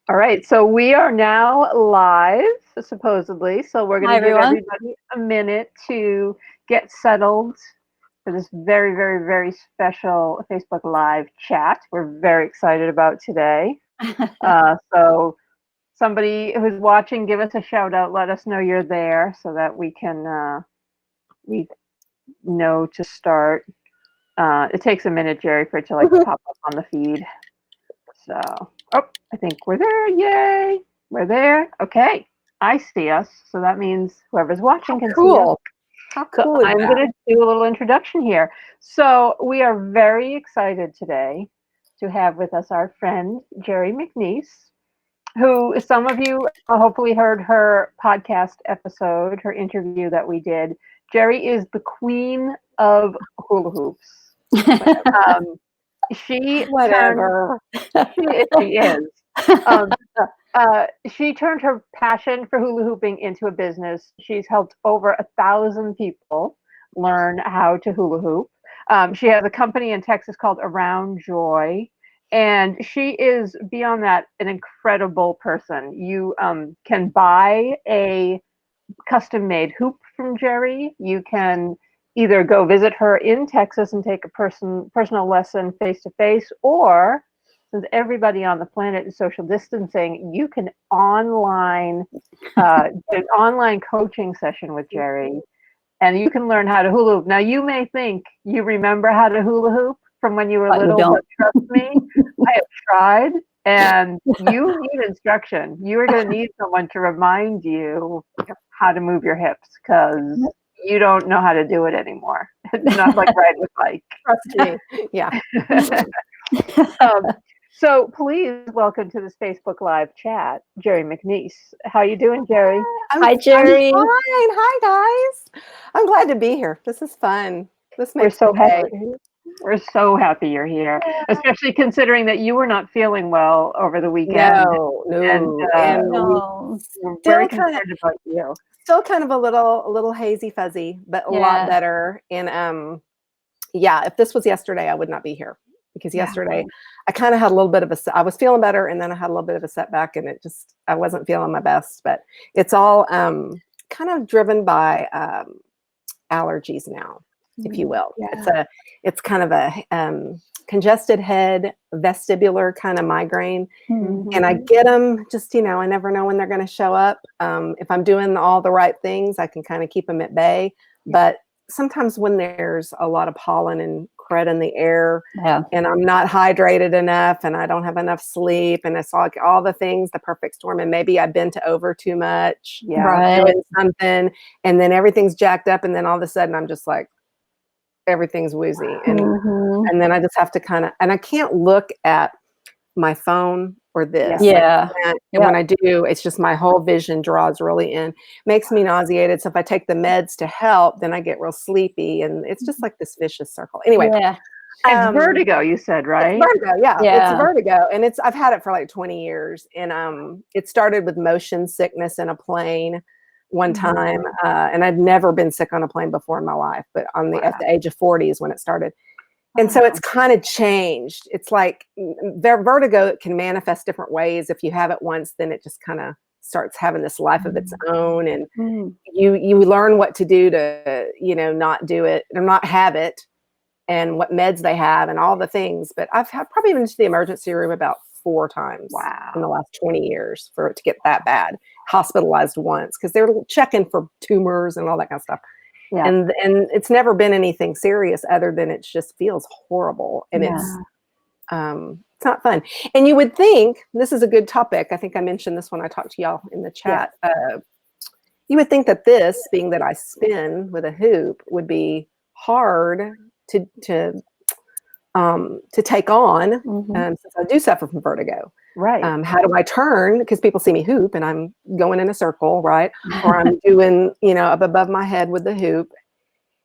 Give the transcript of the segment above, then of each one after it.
All right, so we are now live, supposedly. So we're Hi, going to give everyone. everybody a minute to get settled for this very, very, very special Facebook Live chat. We're very excited about today. So somebody who's watching, give us a shout out. Let us know you're there so that we know to start. It takes a minute, Jerry, for it to like pop up on the feed. So, oh, I think we're there. Yay! We're there. Okay. I see us. So that means whoever's watching can see us. Cool. How So cool is I'm that? going to do a little introduction here. So we are very excited today to have with us our friend, Geri McNiece, who some of you hopefully heard her podcast episode, her interview that we did. Geri is the queen of hula hoops. Um, she turned Whatever. she is. Um, she turned her passion for hula hooping into a business. She's helped over 1,000 people learn how to hula hoop. She has a company in Texas called Around Joy, and she is beyond that an incredible person. You can buy a custom-made hoop from Geri. You can either go visit her in Texas and take a personal lesson face to face, or since everybody on the planet is social distancing, you can do an online coaching session with Geri, and you can learn how to hula hoop. Now, you may think you remember how to hula hoop from when you were But you little, don't. but trust me, I have tried, and you need instruction. You are going to need someone to remind you how to move your hips because you don't know how to do it anymore. It's not like riding a bike. Trust me. Yeah. um, so please welcome to this Facebook Live chat, Geri McNiece. How you doing, Geri? I'm Hi, Jerry. Oh, fine. Hi, guys. I'm glad to be here. This is fun. This We're makes so my day. happy. We're so happy you're here, especially considering that you were not feeling well over the weekend, No, and no. And we're very still kind of concerned about you. still kind of a little hazy fuzzy, but a lot Yeah. better. And yeah, if this was yesterday, I would not be here because Yeah. yesterday I kind of had a little bit of I was feeling better and then I had a little bit of a setback and I wasn't feeling my best, but it's all kind of driven by allergies now, if you will. Yeah. It's kind of a congested head, vestibular kind of migraine. Hmm. And I get them just, I never know when they're going to show up. If I'm doing all the right things, I can kind of keep them at bay. But sometimes when there's a lot of pollen and crud in the air Yeah. and I'm not hydrated enough and I don't have enough sleep and it's like all the things, the perfect storm, and maybe I've bent over too much, Yeah. Right. doing something, and then everything's jacked up and then all of a sudden I'm just like, everything's woozy. Mhm. And then I just have to and I can't look at my phone or this. Yeah. And when I do, it's just my whole vision draws really in, makes me nauseated. So if I take the meds to help, then I get real sleepy and it's just like this vicious circle. Anyway, Yeah. It's vertigo, you said, it's right? vertigo. Yeah, it's Yeah. vertigo. And I've had it for like 20 years. And it started with motion sickness in a plane one time. And I'd never been sick on a plane before in my life, but at the age of 40 is when it started. And so it's kind of changed. It's like vertigo can manifest different ways. If you have it once, then it just kind of starts having this life of its own. And you learn what to do to, not do it or not have it and what meds they have and all the things. But I've probably been to the emergency room about 4 times in the last 20 years for it to get that bad, hospitalized once because they're checking for tumors and all that kind of stuff. Yeah. And it's never been anything serious other than it just feels horrible. And it's not fun. And you would think, this is a good topic. I think I mentioned this when I talked to y'all in the chat. You would think that this, being that I spin with a hoop, would be hard to take on since I do suffer from vertigo. Right. How do I turn? Because people see me hoop and I'm going in a circle, right? Or I'm doing, up above my head with the hoop.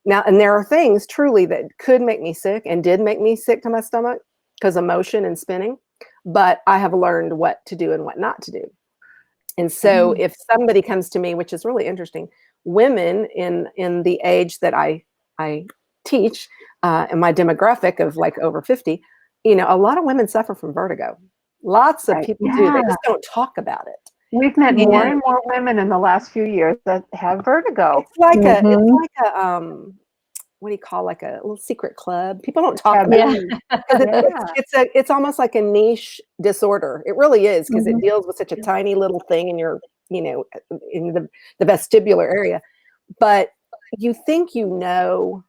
Now, and there are things truly that could make me sick and did make me sick to my stomach because of motion and spinning. But I have learned what to do and what not to do. And so if somebody comes to me, which is really interesting, women in the age that I teach, and my demographic of like over 50, a lot of women suffer from vertigo. Lots of Right. people do. They Yeah. just don't talk about it. We've met more And and more women in the last few years that have vertigo. it's Mhm. like a what do you call, like a little secret club? People don't talk about Yeah. it because Yeah. it's almost like a niche disorder. It really is because it Mhm. deals with such a tiny little thing in your, in the vestibular area. But you think you know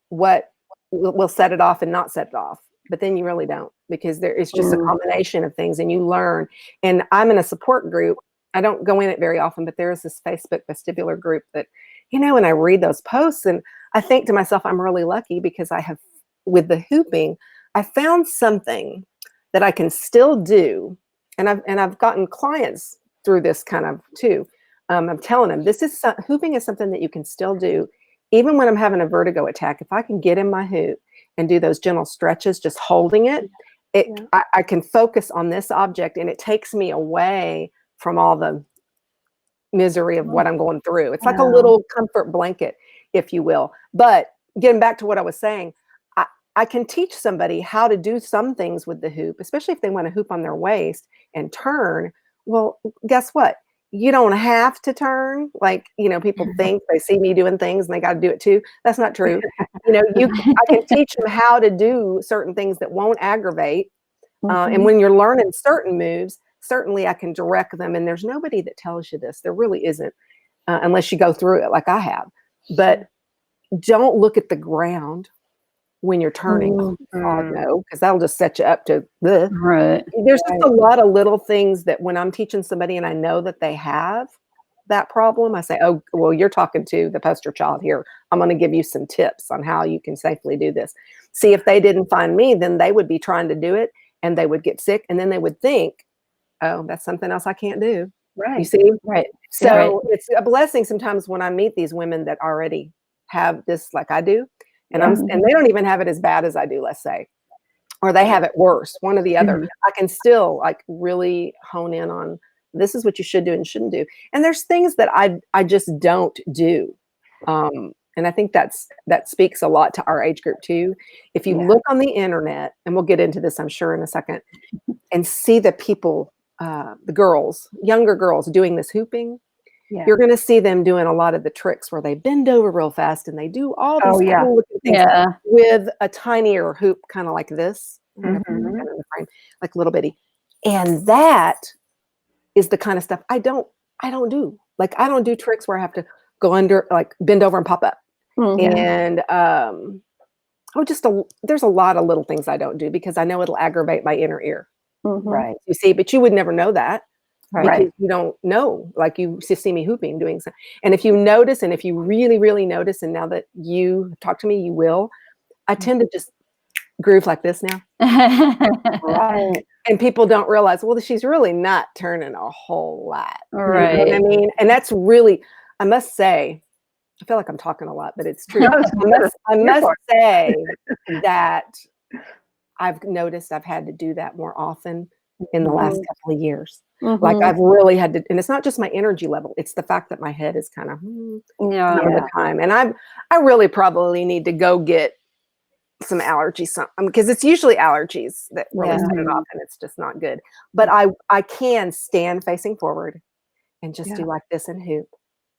what will set it off and not set it off, but then you really don't because there is just a Mm. combination of things and you learn. And I'm in a support group. I don't go in it very often, but there is this Facebook vestibular group that, and I read those posts and I think to myself, I'm really lucky because I have, with the hooping, I found something that I can still do. And I've gotten clients through this kind of too. I'm telling them hooping is something that you can still do even when I'm having a vertigo attack. If I can get in my hoop and do those gentle stretches, just holding it, I can focus on this object and it takes me away from all the misery of what I'm going through. It's like a Wow. little comfort blanket, if you will. But getting back to what I was saying, I can teach somebody how to do some things with the hoop, especially if they want to hoop on their waist and turn. Well, guess what? You don't have to turn like, people think they see me doing things and they got to do it too. That's not true. I can teach them how to do certain things that won't aggravate. And when you're learning certain moves, certainly I can direct them. And there's nobody that tells you this. There really isn't, unless you go through it like I have. But don't look at the ground when you're turning. Oh, God, no, because that'll just set you up to the. Right. There's just a lot of little things that when I'm teaching somebody and I know that they have that problem, I say, oh, well, you're talking to the poster child here. I'm going to give you some tips on how you can safely do this. See, if they didn't find me, then they would be trying to do it and they would get sick. And then they would think, oh, that's something else I can't do. You Right. see? Right. So it's a blessing sometimes when I meet these women that already have this like I do. And and they don't even have it as bad as I do, let's say, or they have it worse, one or the other. I can still like really hone in on this is what you should do and shouldn't do. And there's things that I just don't do. And I think that speaks a lot to our age group too. If you look on the internet, and we'll get into this, I'm sure, in a second, and see the people, the girls, younger girls doing this hooping, you're going to see them doing a lot of the tricks where they bend over real fast and they do all these cool looking things with a tinier hoop, kind of like this, kind of in the frame, like little bitty. And that is the kind of stuff I don't do. Like I don't do tricks where I have to go under, like bend over and pop up. And there's a lot of little things I don't do because I know it'll aggravate my inner ear. Right. You see, but you would never know that. Right. Because you don't know, like you just see me hooping, doing something. And if you notice, and if you really, really notice, and now that you talk to me, you will, I tend to just groove like this now. Right. And people don't realize, well, she's really not turning a whole lot. Right. You know what I mean? And that's really, I must say, I feel like I'm talking a lot, but it's true. I must say that I've noticed I've had to do that more often in the last couple of years. Like I've really had to, and it's not just my energy level, it's the fact that my head is kind of some of the time. And I really probably need to go get some allergy because it's usually allergies that really set it off and it's just not good. But I can stand facing forward and just do like this and hoop.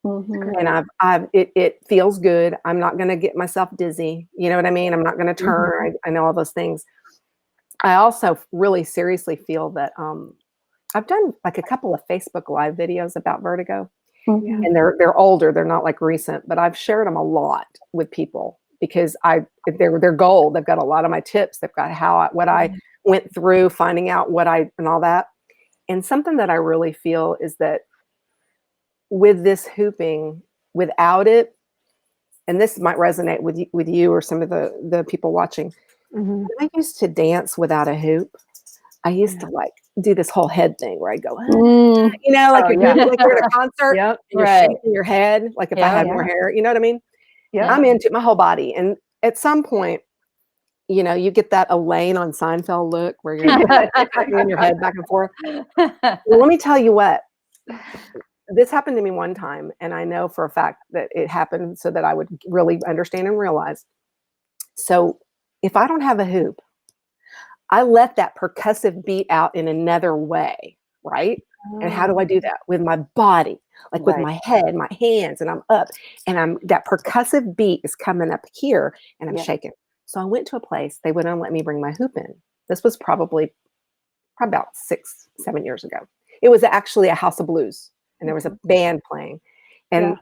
And it feels good. I'm not going to get myself dizzy. You know what I mean? I'm not going to turn. I know all those things. I also really seriously feel that I've done like a couple of Facebook Live videos about vertigo, and they're older. They're not like recent, but I've shared them a lot with people because they're gold. They've got a lot of my tips. They've got what I went through, finding out and all that. And something that I really feel is that with this hooping, without it, and this might resonate with you or some of the people watching. When I used to dance without a hoop, I used to like do this whole head thing where I go, like you're at a concert and you're shaking your head, like if I had more hair, you know what I mean? I'm into my whole body. And at some point, you get that Elaine on Seinfeld look where you're in your head back and forth. Well, let me tell you what, this happened to me one time, and I know for a fact that it happened so that I would really understand and realize. So if I don't have a hoop, I let that percussive beat out in another way, right? And how do I do that? With my body, like with Right. my head, my hands, and I'm up, and that percussive beat is coming up here, and I'm Yeah. shaking. So I went to a place, they wouldn't let me bring my hoop in. This was probably about 6, 7 years ago. It was actually a house of blues, and there was a band playing. Yeah. And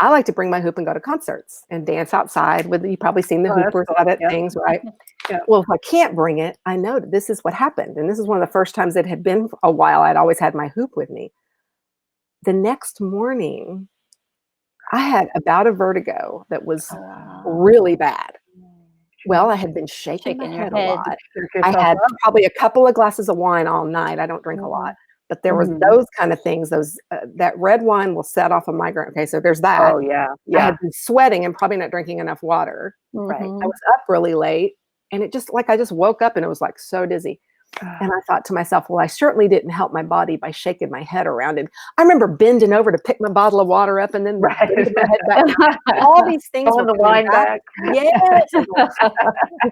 I like to bring my hoop and go to concerts and dance outside with, you probably seen the Oh, that's hoopers cool. out at Yeah. things, right? Yeah. Well, if I can't bring it, I know that this is what happened. And this is one of the first times it had been a while. I'd always had my hoop with me. The next morning, I had a bout of vertigo that was really bad. Well, I had been shaking my Shaking your head a head. lot. Jerk I yourself had up. probably a couple of glasses of wine all night. I don't drink a lot, but there was Mhm. those kind of things. Those that red wine will set off a migraine. Okay, so there's that. Oh, yeah. I Yeah. had been sweating and probably not drinking enough water. Right. I was up really late, and it just like I just woke up and it was like so dizzy. And I thought to myself, well, I certainly didn't help my body by shaking my head around. And I remember bending over to pick my bottle of water up and then Right. bending my head back. All these things Pulling were the coming wine back. Yes. You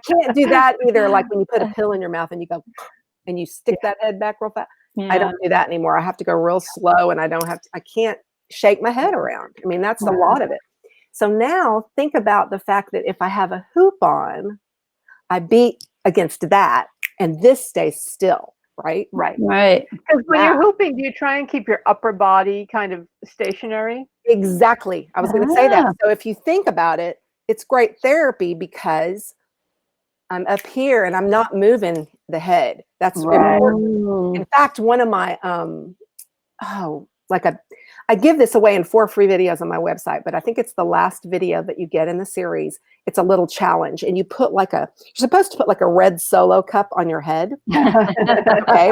can't do that either. Like when you put a pill in your mouth and you go and you stick that head back real fast. I Yeah. don't do that anymore. I have to go real slow, and I can't shake my head around. I mean, that's a lot of it. So now think about the fact that if I have a hoop on, I beat against that and this stays still, right? Right. Right. Because when Yeah. you're hooping, do you try and keep your upper body kind of stationary? Exactly. I was going to say that. Ah. So if you think about it, it's great therapy because I'm up here and I'm not moving the head. That's Right. important. In fact, one of my I give this away in 4 free videos on my website, but I think it's the last video that you get in the series. It's a little challenge, and you're supposed to put like a red Solo cup on your head. Okay.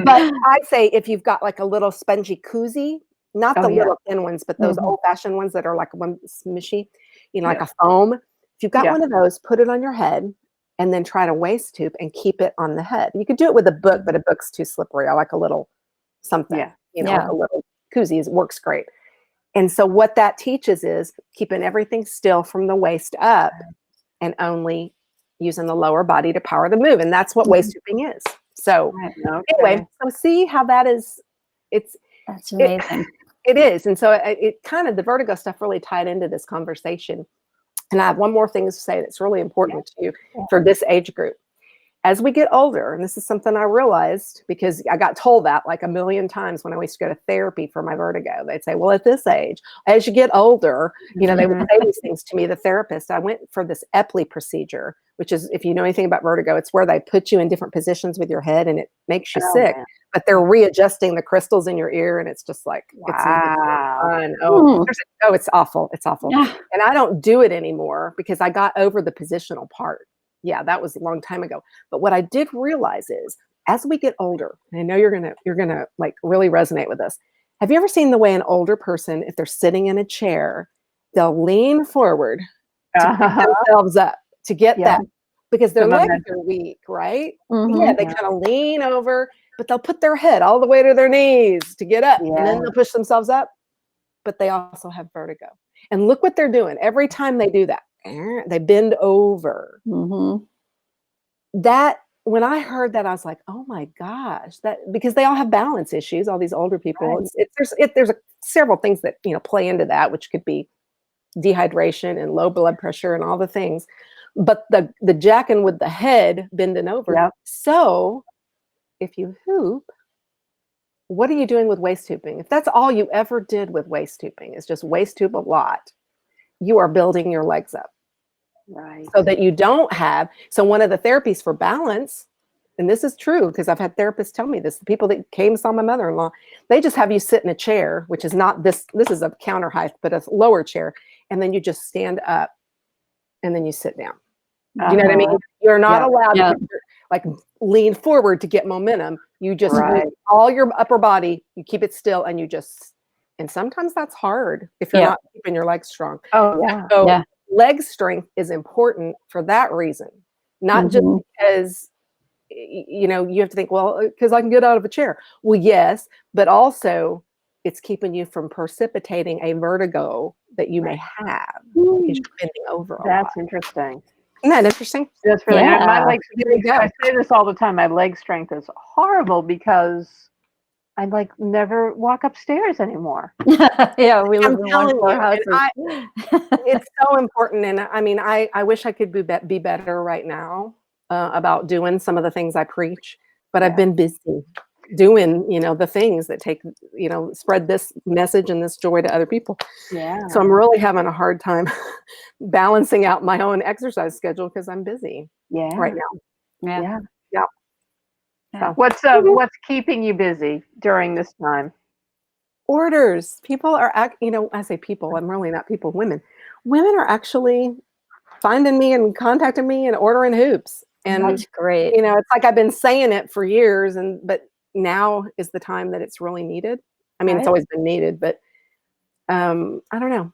But I say if you've got like a little spongy koozie, not Oh, the yeah. little thin ones, but those Mhm. old-fashioned ones that are like one smushy, like Yeah. a foam. If you've got Yeah. one of those, put it on your head and then try to waist hoop and keep it on the head. You could do it with a book, but a book's too slippery. I like a little something, Yeah. like a little koozie works great. And so what that teaches is keeping everything still from the waist up and only using the lower body to power the move. And that's what waist hooping is. So anyway, Okay. so see how that is, That's it, amazing. it is. And so it kind of, the vertigo stuff really tied into this conversation. And I have one more thing to say that's really important to you for this age group. As we get older, and this is something I realized because I got told that like a million times when I used to go to therapy for my vertigo. They'd say, well, at this age, as you get older, they would say these things to me, the therapist. I went for this Epley procedure, which is, if you know anything about vertigo, it's where they put you in different positions with your head and it makes you sick, Man. but they're readjusting the crystals in your ear. And it's just like, it's Wow. fun. It's awful. It's awful. Yeah. And I don't do it anymore because I got over the positional part. Yeah, that was a long time ago. But what I did realize is as we get older, and I know you're gonna like really resonate with this. Have you ever seen the way an older person, if they're sitting in a chair, they'll lean forward to pick themselves up to get that because their The legs momentum. are weak, right? Mhm. Yeah, they kind of lean over, but they'll put their head all the way to their knees to get up, and then they'll push themselves up. But they also have vertigo. And look what they're doing every time they do that. They bend over. Mhm. That when I heard that, I was like, "Oh my gosh!" That because they all have balance issues. All these older people. Right. There's several things that play into that, which could be dehydration and low blood pressure and all the things. But the jacking with the head bending over. Yep. So if you hoop, what are you doing with waist hooping? If that's all you ever did with waist hooping is just waist hoop a lot, you are building your legs up. Right. So that you don't have, so one of the therapies for balance, and this is true because I've had therapists tell me this, the people that came saw my mother-in-law, they just have you sit in a chair, which is not this is a counter height, but a lower chair, and then you just stand up and then you sit down. You know what I mean? You're not allowed to like lean forward to get momentum. You just use all your upper body, you keep it still, and you just, and sometimes that's hard if you're not keeping your legs strong. Oh, yeah. So leg strength is important for that reason, not just because, you have to think, well, because I can get out of a chair. Well, yes, but also it's keeping you from precipitating a vertigo that you may have because you're bending over a lot. That's interesting. Isn't that interesting? That's really nice. My Yeah. leg There you go. I say this all the time. My leg strength is horrible because I like never walk upstairs anymore. Yeah, we live I'm in one telling floor you, and houses. it's so important. And I mean, I wish I could be better right now about doing some of the things I preach, but I've Yeah. been busy doing, the things that take, spread this message and this joy to other people. Yeah. So I'm really having a hard time balancing out my own exercise schedule because I'm busy Yeah. right now. Yeah. Yeah. Yeah. Yeah. So What's keeping you busy during this time? orders. People are, I say people, I'm really not people, women. Women are actually finding me and contacting me and ordering hoops. And, That's great. it's like I've been saying it for years, but now is the time that it's really needed. I mean, it's Right. always been needed, but I don't know.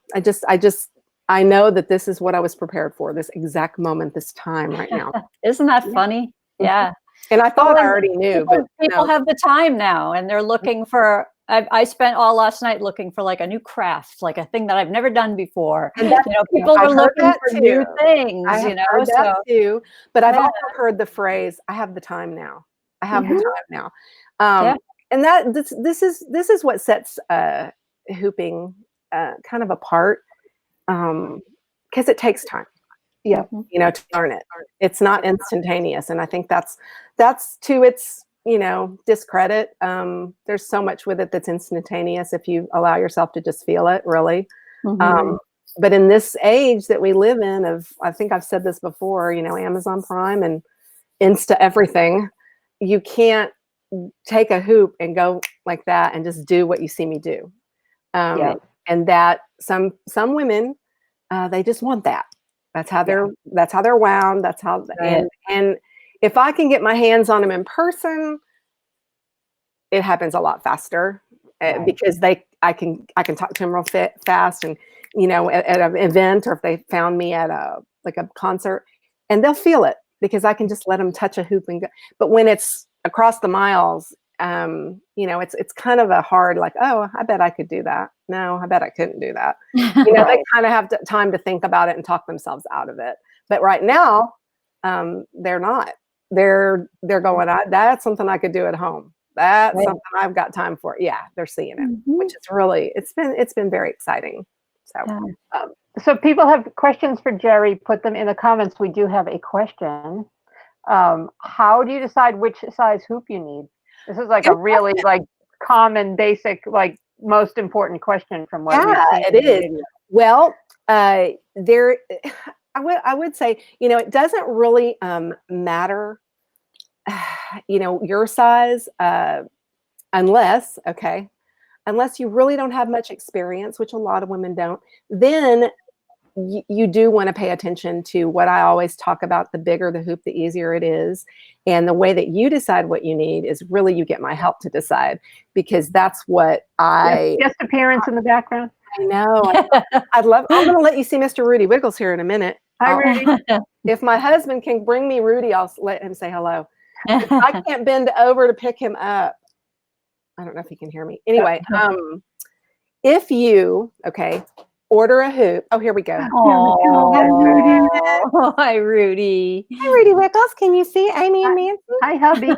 I know that this is what I was prepared for, this exact moment, this time right now. Isn't that funny? Yeah. And I thought Well, I and already knew, but people no. have the time now, and they're looking for. I spent all last night looking for like a new craft, like a thing that I've never done before. And that's, People I've are heard looking that for new too. things. I have heard that too, but I've Yeah. also heard the phrase, "I have the time now. I have the Mhm. time now." Yeah. And that this is what sets hooping kind of apart, because it takes time, Yeah. to learn it. It's not instantaneous, and I think that's to its discredit. There's so much with it that's instantaneous if you allow yourself to just feel it, really. Mhm. But in this age that we live in, I think I've said this before, Amazon Prime and Insta everything, you can't take a hoop and go like that and just do what you see me do. Yeah. And that some women, they just want that. That's how Yeah. they're wound. That's how, Right. and if I can get my hands on them in person, it happens a lot faster Right. because I can talk to them real fast, and at an event, or if they found me at a concert, and they'll feel it because I can just let them touch a hoop and go. But when it's across the miles, it's kind of a hard, like, oh, I bet I could do that. No, I bet I couldn't do that. They Right. kind of have time to think about it and talk themselves out of it. But right now, they're not. They're going, that's something I could do at home. That's Right. something I've got time for. Yeah, they're seeing it, Mhm. which is really, it's been very exciting. So Yeah. So people have questions for Geri. Put them in the comments. We do have a question. How do you decide which size hoop you need? This is like a good really question. common, basic, most important question from what we've Yeah, seen it in the is. video. Well, there, I would say, it doesn't really matter, your size, unless you really don't have much experience, which a lot of women don't, then you do want to pay attention to what I always talk about: the bigger the hoop, the easier it is. And the way that you decide what you need is really you get my help to decide, because that's what Guest appearance in the background. I know. I'm going to let you see Mr. Rudy Wiggles here in a minute. Hi, Rudy. If my husband can bring me Rudy, I'll let him say hello. If I can't bend over to pick him up, I don't know if he can hear me. Anyway, if you, order a hoop. Oh, here we go. Oh, hi, Rudy. Hi, Rudy Wiggles. Can you see Amy and Nancy? Hi, hubby.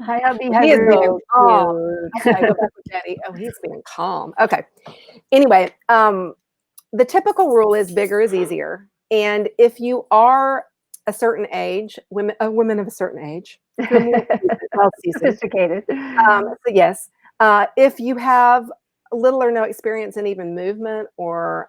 Hi, hubby. Hi, He is Rudy. being calm. Okay, go back with Daddy. Oh, he's being calm. Okay. Anyway, the typical rule is bigger is easier. And if you are a certain age, women of a certain age, well seasoned, Sophisticated. so yes, if you have little or no experience in even movement, or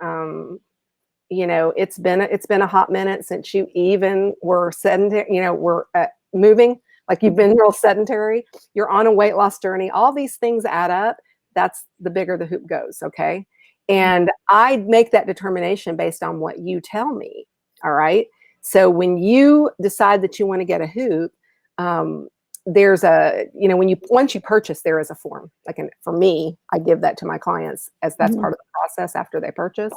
it's been a hot minute since you even were sedentary, were moving, like you've been real sedentary, you're on a weight loss journey, all these things add up. That's the bigger the hoop goes. Okay. And I make that determination based on what you tell me. All right. So when you decide that you want to get a hoop, there's once you purchase, there is a form. For me, I give that to my clients as that's part of the process after they purchase.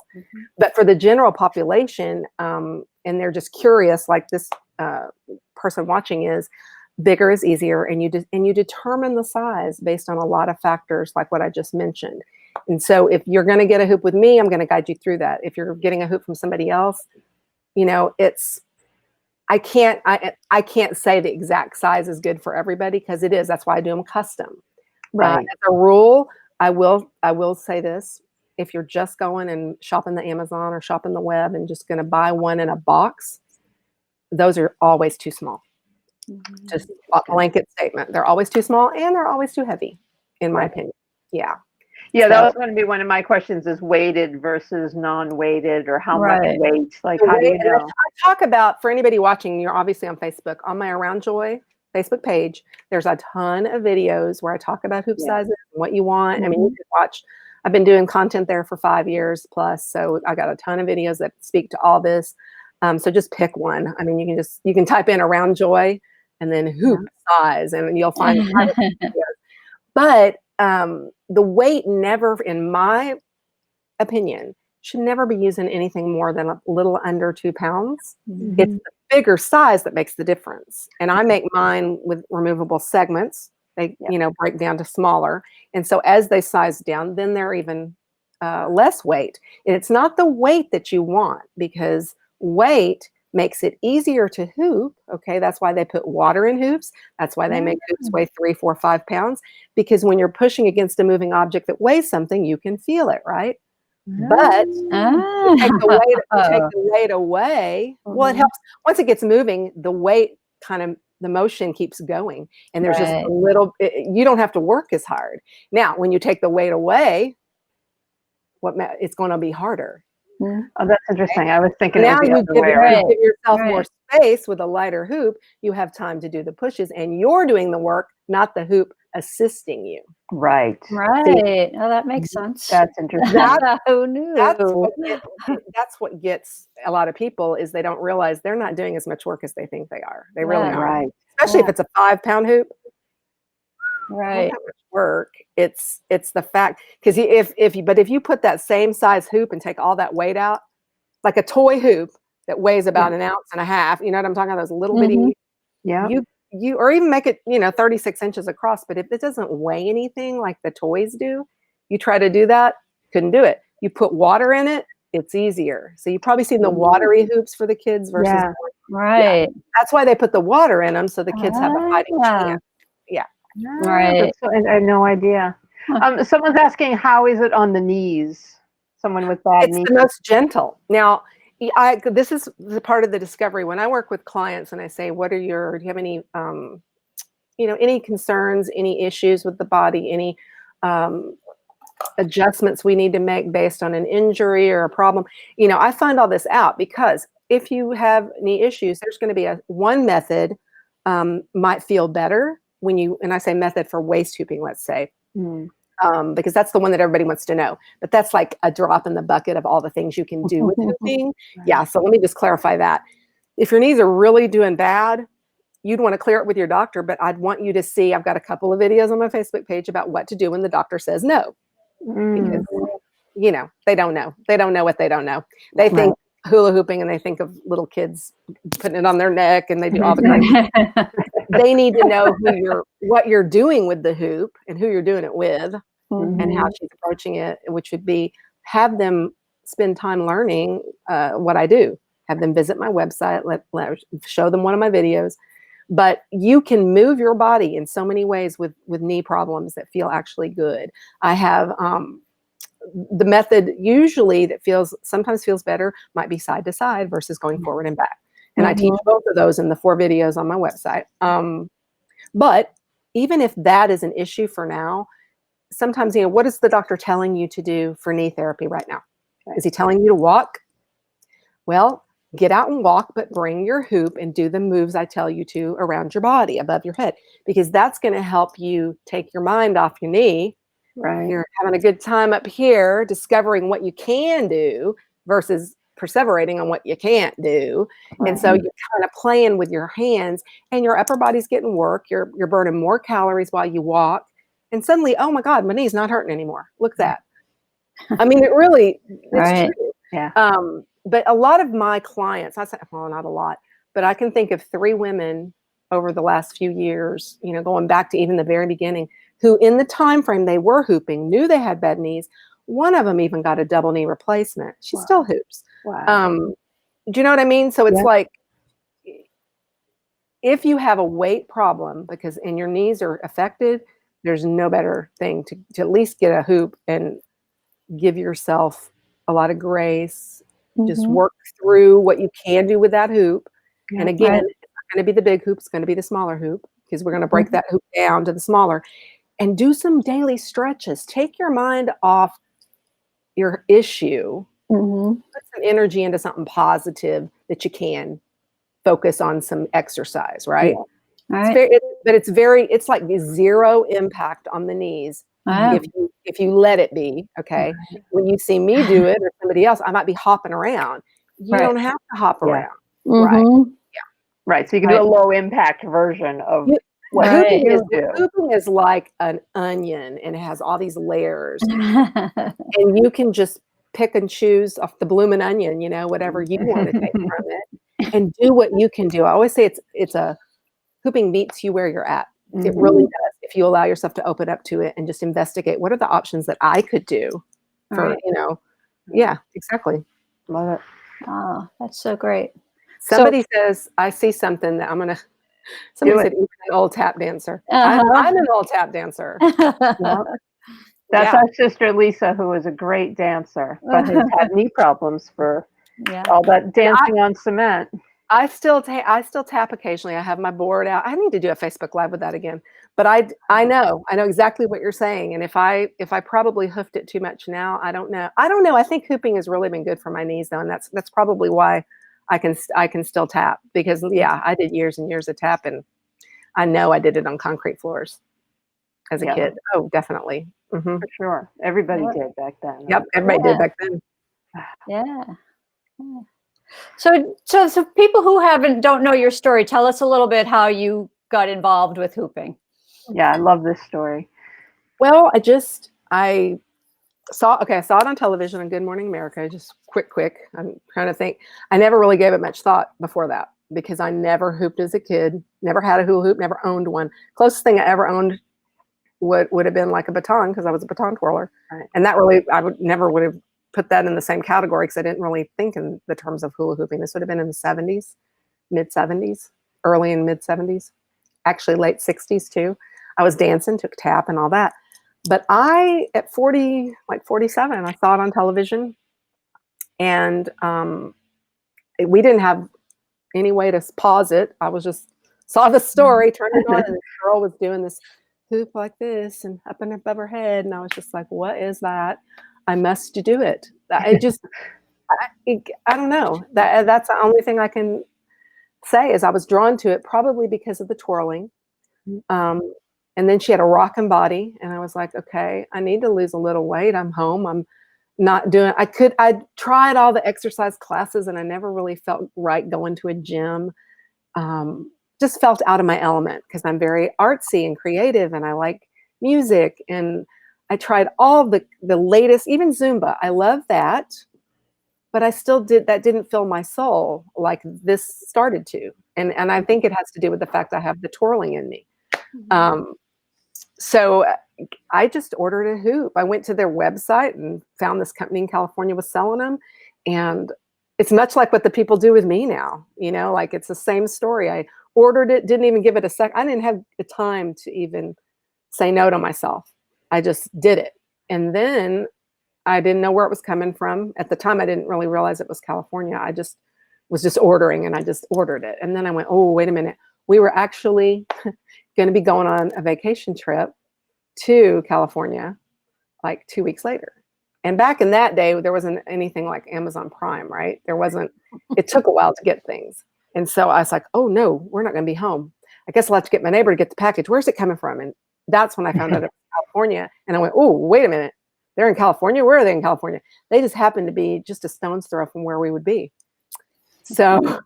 But for the general population, and they're just curious, like this person watching is, bigger is easier, and you determine the size based on a lot of factors like what I just mentioned. And so if you're going to get a hoop with me, I'm going to guide you through that. If you're getting a hoop from somebody else, I can't say the exact size is good for everybody because it is. That's why I do them custom. Right. As a rule, I will say this: if you're just going and shopping the Amazon or shopping the web and just going to buy one in a box, those are always too small. Just a blanket statement. They're always too small and they're always too heavy, in my opinion. Yeah. Yeah, So, that was going to be one of my questions: is weighted versus non-weighted, or how much Right. weight? Like, the how do way- you and know? I talk about, for anybody watching, you're obviously on Facebook. On my Around Joy Facebook page, there's a ton of videos where I talk about hoop Yeah. sizes and what you want. I mean, you could watch. I've been doing content there for 5 years plus, so I got a ton of videos that speak to all this. So just pick one. I mean, you can type in Around Joy and then hoop size, and you'll find videos. But the weight never, in my opinion, should never be using anything more than a little under 2 pounds. It's the bigger size that makes the difference. And I make mine with removable segments. They, break down to smaller. And so as they size down, then they're even less weight. And it's not the weight that you want, because weight makes it easier to hoop. Okay, that's why they put water in hoops. That's why they make hoops weigh 3, 4, 5 pounds. Because when you're pushing against a moving object that weighs something, you can feel it, right? But you take the weight away. Well, it helps once it gets moving. The weight the motion keeps going, and there's just a little. You don't have to work as hard. Now, when you take the weight away, it's going to be harder. Oh, that's interesting. I was thinking Now it was the you other way around. give yourself more space with a lighter hoop. You have time to do the pushes, and you're doing the work, not the hoop assisting you. Right. Right. Oh, that makes sense. That's interesting. Who knew? That's what gets a lot of people, is they don't realize they're not doing as much work as they think they are. They really aren't. Right. Especially if it's a 5-pound hoop. Right. Not that much work. It's the fact, because if you put that same size hoop and take all that weight out, like a toy hoop that weighs about an ounce and a half, you know what I'm talking about? Those little bitty. Yeah. You or even make it 36 inches across. But if it doesn't weigh anything like the toys do, you try to do that, couldn't do it. You put water in it, it's easier. So you've probably seen the watery hoops for the kids versus Right. That's why they put the water in them, so the kids have a fighting chance. Yeah. Right. I had no idea. Someone's asking, how is it on the knees? Someone with bad knees. It's the most gentle. Now, this is the part of the discovery when I work with clients and I say, do you have any, any concerns, any issues with the body, any adjustments we need to make based on an injury or a problem? I find all this out because if you have knee issues, there's going to be one method might feel better and I say method for waist hooping, let's say. Because that's the one that everybody wants to know. But that's like a drop in the bucket of all the things you can do with hooping. Yeah, so let me just clarify that. If your knees are really doing bad, you'd want to clear it with your doctor, but I'd want you to see, I've got a couple of videos on my Facebook page about what to do when the doctor says no. Because, they don't know. They don't know what they don't know. They think hula hooping and they think of little kids putting it on their neck and they do all the crazy. They need to know what you're doing with the hoop and who you're doing it with and how she's approaching it, which would be have them spend time learning what I do. Have them visit my website, show them one of my videos. But you can move your body in so many ways with knee problems that feel actually good. I have the method usually that sometimes feels better might be side to side versus going forward and back. And I teach both of those in the 4 videos on my website. But even if that is an issue for now, sometimes, what is the doctor telling you to do for knee therapy right now? Is he telling you to walk? Well, get out and walk, but bring your hoop and do the moves I tell you to around your body, above your head, because that's going to help you take your mind off your knee. Right. You're having a good time up here, discovering what you can do versus perseverating on what you can't do. Right. And so you're kind of playing with your hands and your upper body's getting work. You're burning more calories while you walk. And suddenly, oh my God, my knee's not hurting anymore. Look at that. I mean, it's true. Yeah. But a lot of my clients, not a lot, but I can think of 3 women over the last few years, going back to even the very beginning, who in the time frame they were hooping knew they had bad knees. One of them even got a double knee replacement. She still hoops. Wow. Do you know what I mean? So it's Yeah. like, if you have a weight problem and your knees are affected, there's no better thing to at least get a hoop and give yourself a lot of grace. Just Mhm. work through what you can do with that hoop. Yeah. And again, Right. it's not going to be the big hoop, it's going to be the smaller hoop, because we're going to break Mhm. that hoop down to the smaller. And do some daily stretches. Take your mind off your issue. Mhm. Put some energy into something positive that you can focus on, some exercise, right? Yeah. Right. It's like zero impact on the knees Oh. if you let it be, okay? When you see me do it or somebody else, I might be hopping around. You Right. don't have to hop Yeah. around. Right. Mhm. Right. So you can do Right. a low impact version of You, what Right. you do. hooping is like an onion, and it has all these layers, and you can just pick and choose off the bloomin' onion, whatever you want to take from it, and do what you can do. I always say it's a hooping meets you where you're at. It really Mhm. does. If you allow yourself to open up to it and just investigate, what are the options that I could do for, Right. yeah, exactly. Love it. Oh, that's so great. So, Somebody says, I see something that somebody Do it. said, even an old tap dancer. uh-huh. I'm an old tap dancer. Yeah. That's Yeah. our sister Lisa, who is a great dancer, but has had knee problems for Yeah. all that And dancing on cement. I still tap occasionally. I have my board out. I need to do a Facebook Live with that again. But I know exactly what you're saying. And if I probably hoofed it too much now, I don't know. I think hooping has really been good for my knees though, and that's probably why I can still tap, because yeah, I did years and years of tap, and I know I did it on concrete floors as a Yeah, kid. Oh, definitely. for sure. Everybody Yeah. did back then. Yep, everybody Yeah. did back then. Yeah. Yeah. So people who don't know your story, tell us a little bit how you got involved with hooping. Yeah, I love this story. Well, I saw it on television on Good Morning America. Just quick. I'm trying to think. I never really gave it much thought before that, because I never hooped as a kid, never had a hula hoop, never owned one. Closest thing I ever owned would have been like a baton, because I was a baton twirler. Right. And that I would have put that in the same category, because I didn't really think in the terms of hula hooping. This would have been in the 70s, mid 70s, early and mid 70s, actually late 60s too. I was dancing, took tap and all that. But at 40, like 47, I saw it on television, and we didn't have any way to pause it. I was just saw the story, turned it on, and this girl was doing this hoop like this and up and above her head, and I was just like, "What is that? I must do it." I don't know. That's the only thing I can say is I was drawn to it, probably because of the twirling. Um, and then she had a rocking body, and I was like, okay, I need to lose a little weight. I'm home. I'm not doing. I tried all the exercise classes, and I never really felt right going to a gym. Just felt out of my element, because I'm very artsy and creative, and I like music. And I tried all the latest, even Zumba. I love that, but I still didn't fill my soul like this started to. And I think it has to do with the fact I have the twirling in me. Um, so I just ordered a hoop. I went to their website and found this company in California was selling them. And it's much like what the people do with me now, like it's the same story. I ordered it, didn't even give it a sec. I didn't have the time to even say no to myself. I just did it. And then I didn't know where it was coming from. At the time, I didn't really realize it was California. I just was just ordering, and I just ordered it. And then I went, oh, wait a minute. We were actually going to be going on a vacation trip to California like 2 weeks later. And back in that day, there wasn't anything like Amazon Prime, right? It took a while to get things. And so I was like, oh no, we're not going to be home. I guess I'll have to get my neighbor to get the package. Where's it coming from? And that's when I found out it was California. And I went, oh, wait a minute. They're in California? Where are they in California? They just happened to be just a stone's throw from where we would be. So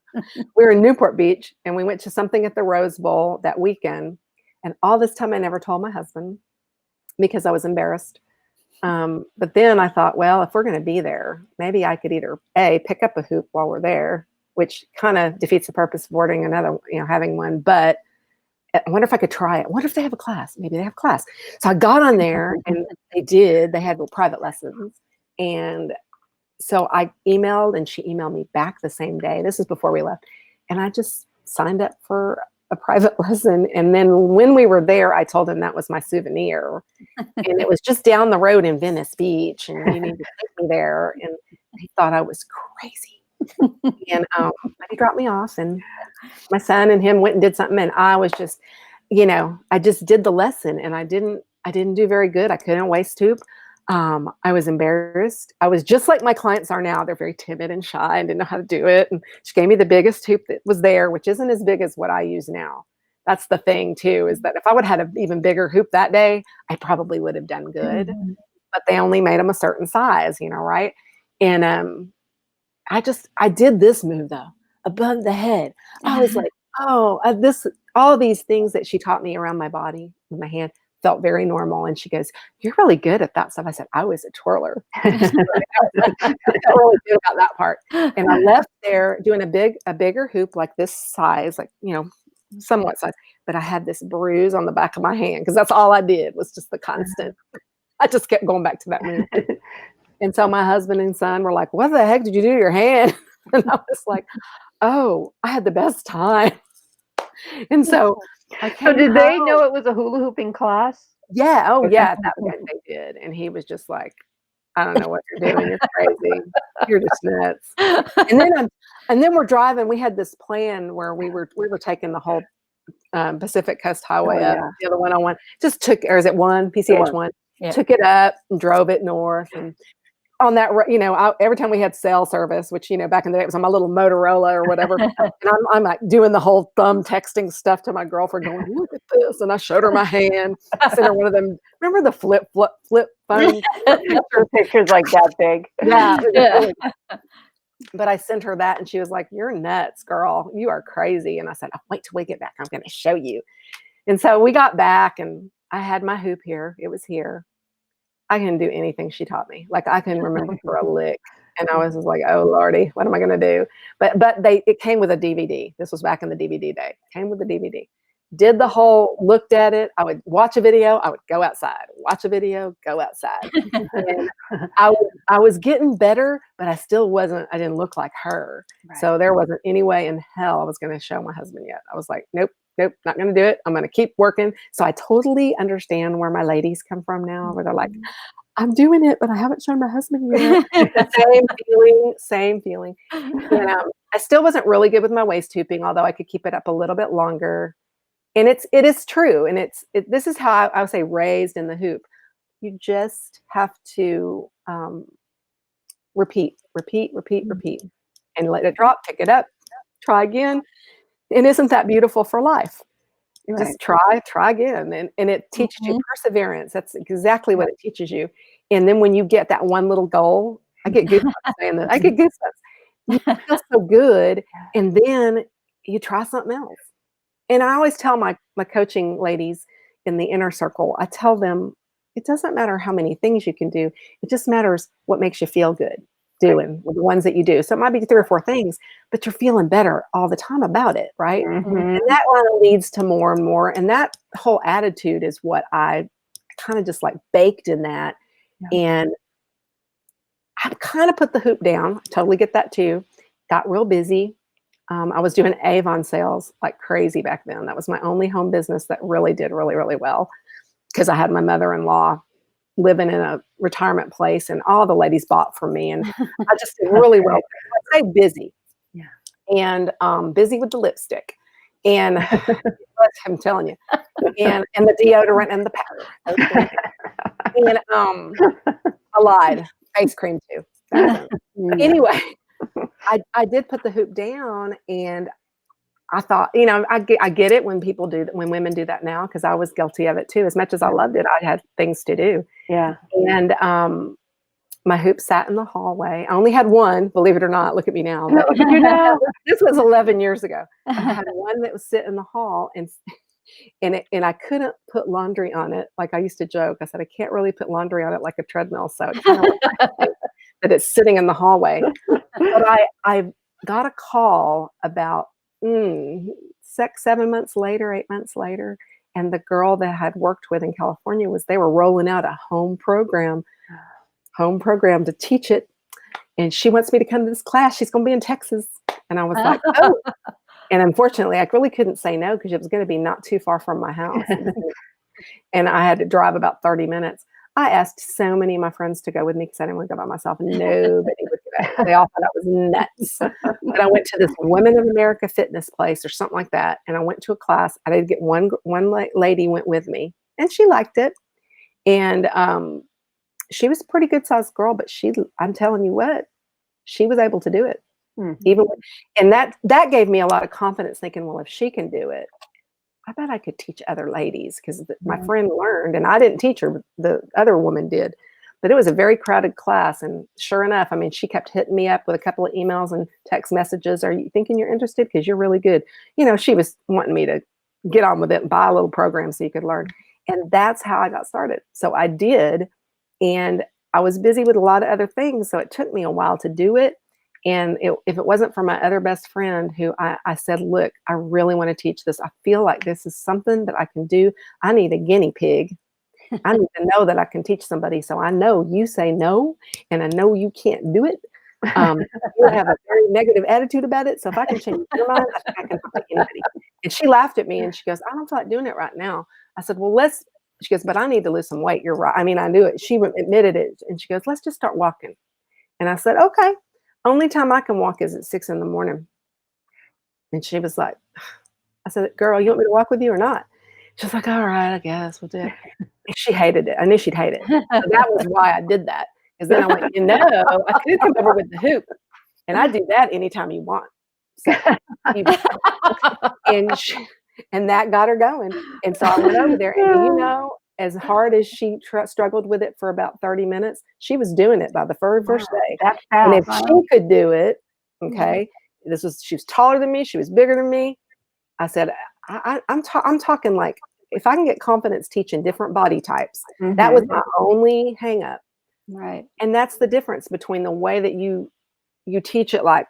we were in Newport Beach, and we went to something at the Rose Bowl that weekend. And all this time I never told my husband, because I was embarrassed. But then I thought, well, if we're going to be there, maybe I could either pick up a hoop while we're there, which kind of defeats the purpose of ordering another, having one. But I wonder if I could try it. What if they have a class? Maybe they have class. So I got on there, and they did. They had private lessons. And so I emailed, and she emailed me back the same day. This is before we left. And I just signed up for a private lesson. And then when we were there, I told him that was my souvenir. And it was just down the road in Venice Beach. And you need to take me there. And he thought I was crazy. And he dropped me off. And my son and him went and did something. And I was just, I just did the lesson. And I didn't do very good. I couldn't waist hoop. I was embarrassed. I was just like my clients are now. They're very timid and shy and didn't know how to do it. And she gave me the biggest hoop that was there, which isn't as big as what I use now. That's the thing too, is that if I would have had an even bigger hoop that day, I probably would have done good. Mm-hmm. But they only made them a certain size, right? And I did this move though, above the head. I was like, all these things that she taught me around my body with my hand felt very normal. And she goes, "You're really good at that stuff." I said, "I was a twirler." I felt really good about that part. And I left there doing a bigger hoop, like this size, like, somewhat size. But I had this bruise on the back of my hand because that's all I did was just the constant. I just kept going back to that move. And so my husband and son were like, "What the heck did you do to your hand?" And I was like, "Oh, I had the best time." And so did they know it was a hula hooping class? Yeah. Oh, yeah. That point they did. And he was just like, "I don't know what you're doing. You're crazy. You're just nuts." And then we're driving. We had this plan where we were taking the whole Pacific Coast Highway up, the other 101. Just took, or is it one PCH one? Yeah. Took it up and drove it north. And on that, every time we had cell service, which, back in the day, it was on my little Motorola or whatever. And I'm like doing the whole thumb texting stuff to my girlfriend going, "Look at this." And I showed her my hand. I sent her one of them. Remember the flip phone? Pictures like that big. Yeah. Really, but I sent her that and she was like, "You're nuts, girl. You are crazy." And I said, "Oh, wait till we get back. I'm going to show you." And so we got back and I had my hoop here. It was here. I can do anything she taught me. Like I can remember for a lick. And I was just like, "Oh Lordy, what am I going to do?" But it came with a DVD. This was back in the DVD day. It came with the DVD. Did the whole, looked at it. I would watch a video. I would go outside, watch a video, go outside. And I was getting better, but I didn't look like her. Right. So there wasn't any way in hell I was going to show my husband yet. I was like, nope, not going to do it. I'm going to keep working. So I totally understand where my ladies come from now, where they're like, "I'm doing it, but I haven't shown my husband yet." Same feeling. And I still wasn't really good with my waist hooping, although I could keep it up a little bit longer. And it is true. And this is how I would say raised in the hoop. You just have to repeat, and let it drop, pick it up, try again. And isn't that beautiful for life? Right. Just try again. And it teaches you perseverance. That's exactly what it teaches you. And then when you get that one little goal, I get goosebumps saying that. I get goosebumps. You feel so good. And then you try something else. And I always tell my coaching ladies in the inner circle, I tell them, it doesn't matter how many things you can do. It just matters what makes you feel good doing with the ones that you do. So it might be 3 or 4 things, but you're feeling better all the time about it, right? Mm-hmm. And that one leads to more and more. And that whole attitude is what I kind of just like baked in that. Yeah. And I kind of put the hoop down. I totally get that too. Got real busy. I was doing Avon sales like crazy back then. That was my only home business that really did really, really well because I had my mother-in-law living in a retirement place and all the ladies bought from me. And I just did really well. I'd say busy. Yeah. And busy with the lipstick. And I'm telling you. And the deodorant and the powder. And I lied. Face cream too. Anyway. I did put the hoop down and I thought, I get it when women do that now, because I was guilty of it too. As much as I loved it, I had things to do. Yeah. And my hoop sat in the hallway. I only had one, believe it or not. Look at me now. But, this was 11 years ago. I had one that was sitting in the hall and I couldn't put laundry on it. Like I used to joke, I said, I can't really put laundry on it like a treadmill. So it kind of that it's sitting in the hallway. But I got a call about 8 months later, and the girl that I had worked with in California they were rolling out a home program to teach it. and she wants me to come to this class. She's going to be in Texas. And I was like, oh. And unfortunately, I really couldn't say no because it was going to be not too far from my house. And I had to drive about 30 minutes. I asked so many of my friends to go with me because I didn't want to go by myself. And nobody would go. They all thought I was nuts. But I went to this Women of America fitness place or something like that. And I went to a class. I did get one lady went with me, and she liked it. And she was a pretty good sized girl, but I'm telling you what, she was able to do it. Even and that gave me a lot of confidence, thinking, well, if she can do it, I bet I could teach other ladies, because my friend learned, and I didn't teach her, the other woman did. But it was a very crowded class, and sure enough, I mean, she kept hitting me up with a couple of emails and text messages. Are you thinking you're interested? Because you're really good. You know, she was wanting me to get on with it and buy a little program so you could learn. And that's how I got started. So I did, and I was busy with a lot of other things, so it took me a while to do it. And if it wasn't for my other best friend, who I said, look, I really want to teach this. I feel like this is something that I can do. I need a guinea pig. I need to know that I can teach somebody. So I know you say no, and I know you can't do it. You have a very negative attitude about it. So if I can change your mind, I think I can help anybody. And she laughed at me, and she goes, I don't feel like doing it right now. I said, well, she goes, but I need to lose some weight. You're right. I mean, I knew it. She admitted it. And she goes, let's just start walking. And I said, okay. Only time I can walk is at 6 a.m. And she was like, I said, girl, you want me to walk with you or not? She was like, all right, I guess we'll do it. And she hated it. I knew she'd hate it. So that was why I did that. Because then I went, I could come over with the hoop. And I do that anytime you want. So, and that got her going. And so I went over there, and as hard as she struggled with it for about 30 minutes, she was doing it by the first day. And if she could do it, okay, she was taller than me, she was bigger than me. I said, I'm talking like, if I can get confidence teaching different body types, that was my only hang up. Right. And that's the difference between the way that you teach it, like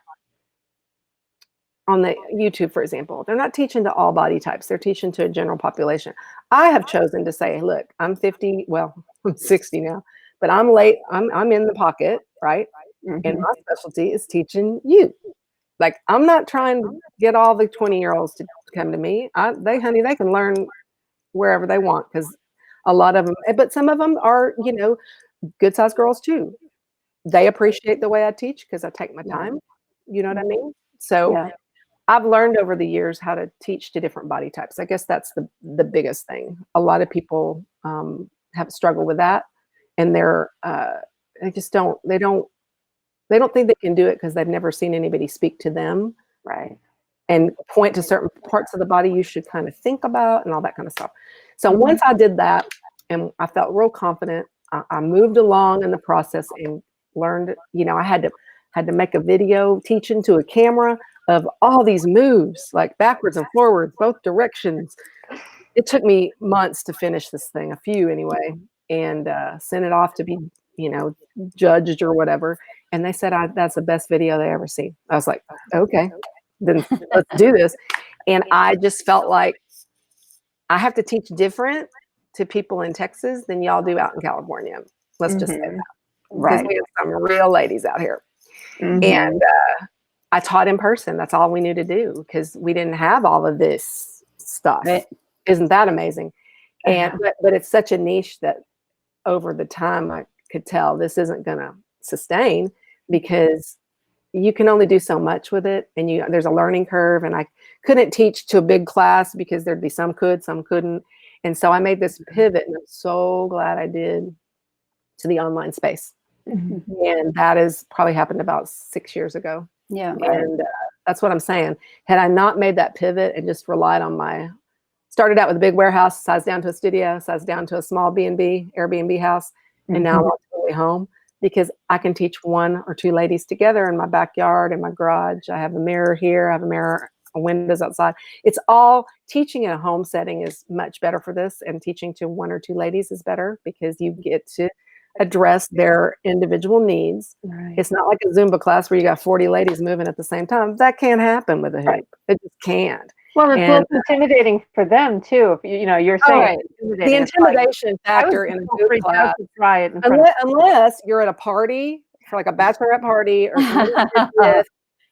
on the YouTube, for example. They're not teaching to all body types. They're teaching to a general population. I have chosen to say, look, I'm 50, well, I'm 60 now, but I'm late. I'm in the pocket, right? And my specialty is teaching you. Like, I'm not trying to get all the 20-year-olds to come to me. They can learn wherever they want, because a lot of them, but some of them are, good sized girls too. They appreciate the way I teach because I take my time. You know what I mean? So I've learned over the years how to teach to different body types. I guess that's the biggest thing. A lot of people have struggled with that, and they don't think they can do it because they've never seen anybody speak to them, right? And point to certain parts of the body you should kind of think about and all that kind of stuff. So once I did that, and I felt real confident, I moved along in the process and learned. I had to make a video teaching to a camera of all these moves, like backwards and forwards, both directions. It took me months to finish this thing, a few anyway, and sent it off to be, judged or whatever. And they said, that's the best video they ever see. I was like, okay, then let's do this. And I just felt like I have to teach different to people in Texas than y'all do out in California. Let's just say that. Because we have some real ladies out here. And I taught in person. That's all we knew to do, because we didn't have all of this stuff. Right. Isn't that amazing? And but it's such a niche that over the time I could tell this isn't going to sustain, because you can only do so much with it, and there's a learning curve. And I couldn't teach to a big class because there'd be some could, some couldn't. And so I made this pivot, and I'm so glad I did, to the online space. And that has probably happened about 6 years ago. Yeah. And that's what I'm saying. Had I not made that pivot and just relied on started out with a big warehouse, sized down to a studio, sized down to a small Airbnb house, and now I'm ultimately home, because I can teach one or two ladies together in my backyard, in my garage. I have a mirror here, I have a mirror, windows outside. It's all teaching in a home setting is much better for this, and teaching to one or two ladies is better because you get to address their individual needs. Right. It's not like a Zumba class where you got 40 ladies moving at the same time. That can't happen with a hoop. Right. It just can't. Well, it's a little intimidating for them too. If you're saying the intimidation factor in a hoop class, try it unless you're at a party for like a bachelorette party or somebody's 50th.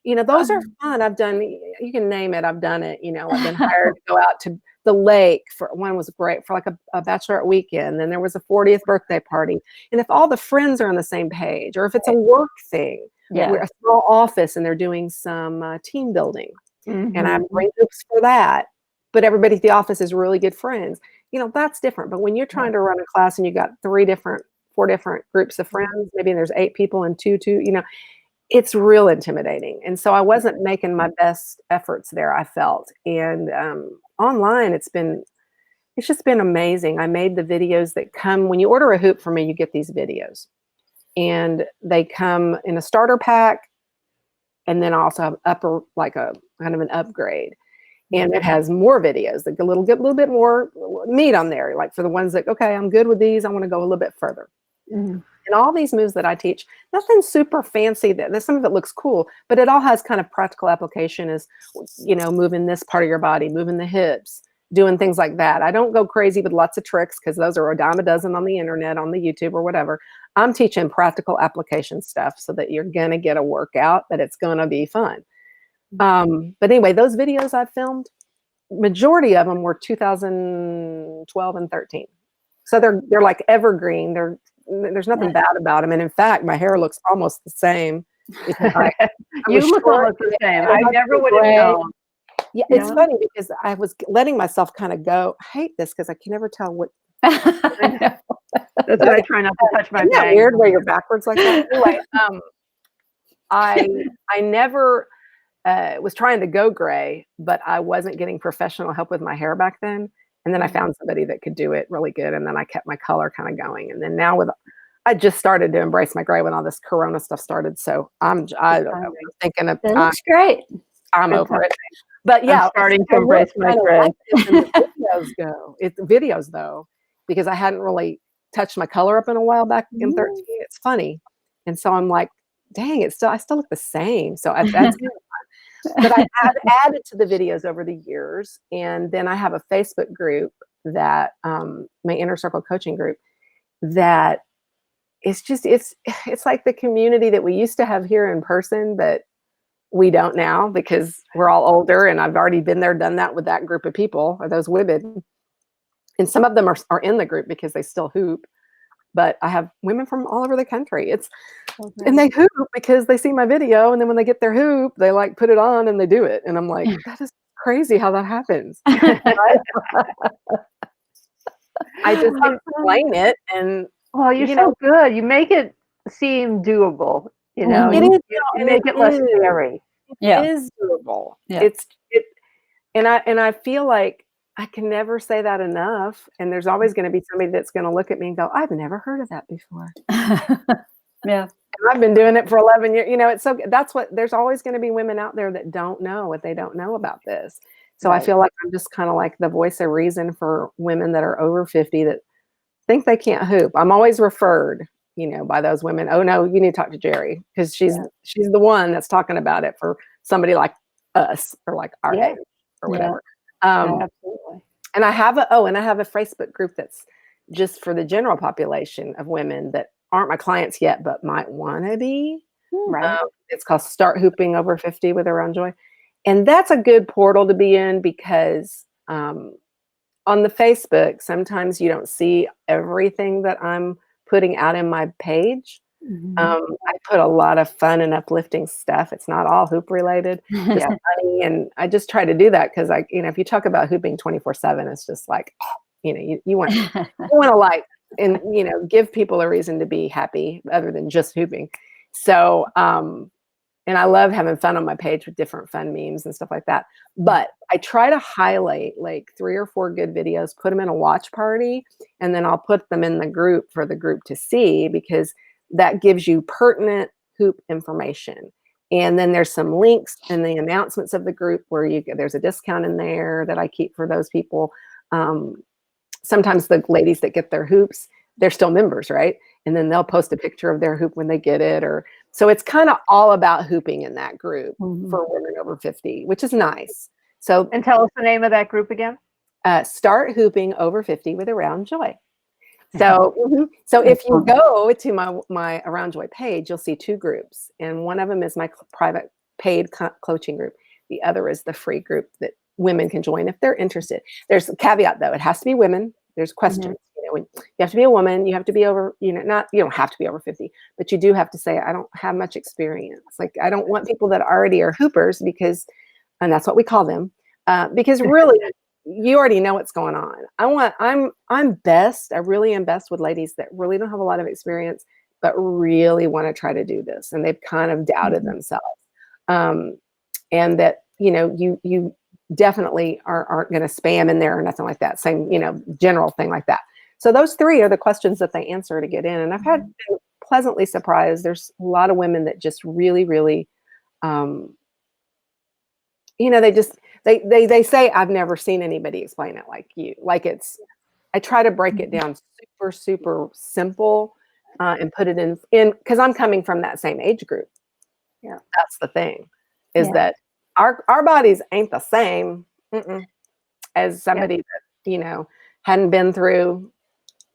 You know, those are fun. I've done, you can name it, I've done it. You know, I've been hired to go out to the lake for one was great for like a bachelorette weekend. Then there was a 40th birthday party. And if all the friends are on the same page, or if it's a work thing, Yeah. we're a small office and they're doing some team building, and I bring groups for that, but everybody at the office is really good friends. You know, that's different. But when you're trying to run a class and you got 4 different groups of friends, maybe there's 8 people and two, you know, it's real intimidating. And so I wasn't making my best efforts there, I felt. And online, it's just been amazing. I made the videos that come, when you order a hoop from me, you get these videos. And they come in a starter pack, and then I also have upper, like a kind of an upgrade. And it has more videos that get a little bit more meat on there, like for the ones that, okay, I'm good with these, I want to go a little bit further. And all these moves that I teach, nothing super fancy. That some of it looks cool, but it all has kind of practical application. Is, you know, moving this part of your body, moving the hips, doing things like that. I don't go crazy with lots of tricks because those are a dime a dozen on the internet, on the YouTube or whatever. I'm teaching practical application stuff so that you're gonna get a workout, but it's gonna be fun. But anyway, those videos I filmed, majority of them were 2012 and 13. So they're like evergreen. There's nothing bad about them. And in fact, my hair looks almost the same. You look almost the same. I never would have known. Yeah, it's funny because I was letting myself kind of go, I hate this because I can never tell what. That's why I try not to touch my Isn't that bang. weird where you're backwards like that? Anyway, I never was trying to go gray, but I wasn't getting professional help with my hair back then. And then I found somebody that could do it really good. And then I kept my color kind of going. And then now I just started to embrace my gray when all this Corona stuff started. So I'm thinking of, That looks great. I'm over it. But yeah, I'm starting to embrace my gray. Like the videos though, because I hadn't really touched my color up in a while back in 13. It's funny. And so I'm like, dang, I still look the same. So that's but I have added to the videos over the years. And then I have a Facebook group that, my Inner Circle coaching group, that it's like the community that we used to have here in person, but we don't now because we're all older, and I've already been there, done that with that group of people or those women. And some of them are in the group because they still hoop. But I have women from all over the country. And they hoop because they see my video, and then when they get their hoop, they like put it on and they do it. And I'm like, that is crazy how that happens. I just explain it, and well, you're so good. You make it seem doable. You know, it is, you make it less scary. It is doable. Yeah. And I feel like I can never say that enough. And there's always going to be somebody that's going to look at me and go, I've never heard of that before. Yeah. And I've been doing it for 11 years. You know, it's so, there's always going to be women out there that don't know what they don't know about this. So right. I feel like I'm just kind of like the voice of reason for women that are over 50 that think they can't hoop. I'm always referred, you know, by those women. Oh no, you need to talk to Geri because she's the one that's talking about it for somebody like us or like our age or whatever. Absolutely. And I have a Facebook group that's just for the general population of women that aren't my clients yet, but might want to be. Right. It's called Start Hooping Over 50 with Their Own Joy. And that's a good portal to be in because on the Facebook, sometimes you don't see everything that I'm putting out in my page. Mm-hmm. I put a lot of fun and uplifting stuff. It's not all hoop related, just funny. And I just try to do that because if you talk about hooping 24/7, it's just like, you want to like, and, give people a reason to be happy other than just hooping. So, and I love having fun on my page with different fun memes and stuff like that. But I try to highlight like 3 or 4 good videos, put them in a watch party, and then I'll put them in the group for the group to see because that gives you pertinent hoop information. And then there's some links in the announcements of the group where there's a discount in there that I keep for those people. Sometimes the ladies that get their hoops, they're still members, right? And then they'll post a picture of their hoop when they get it. So it's kind of all about hooping in that group for women over 50, which is nice. So, and tell us the name of that group again. Start Hooping Over 50 with Around Joy. So, so if you go to my Around Joy page, you'll see two groups, and one of them is my private paid coaching group. The other is the free group that women can join if they're interested. There's a caveat though; it has to be women. There's questions. You have to be a woman. You have to be over. You don't have to be over 50, but you do have to say, I don't have much experience. Like I don't want people that already are hoopers and that's what we call them, because really. You already know what's going on. I'm best. I really am best with ladies that really don't have a lot of experience, but really want to try to do this. And they've kind of doubted themselves. And that, you definitely aren't going to spam in there or nothing like that. Same, general thing like that. So those three are the questions that they answer to get in. And I've been pleasantly surprised. There's a lot of women that just really, really, they say, I've never seen anybody explain it like you. I try to break it down super, super simple and put it in because I'm coming from that same age group. Yeah. That's the thing is that our bodies ain't the same as somebody that, hadn't been through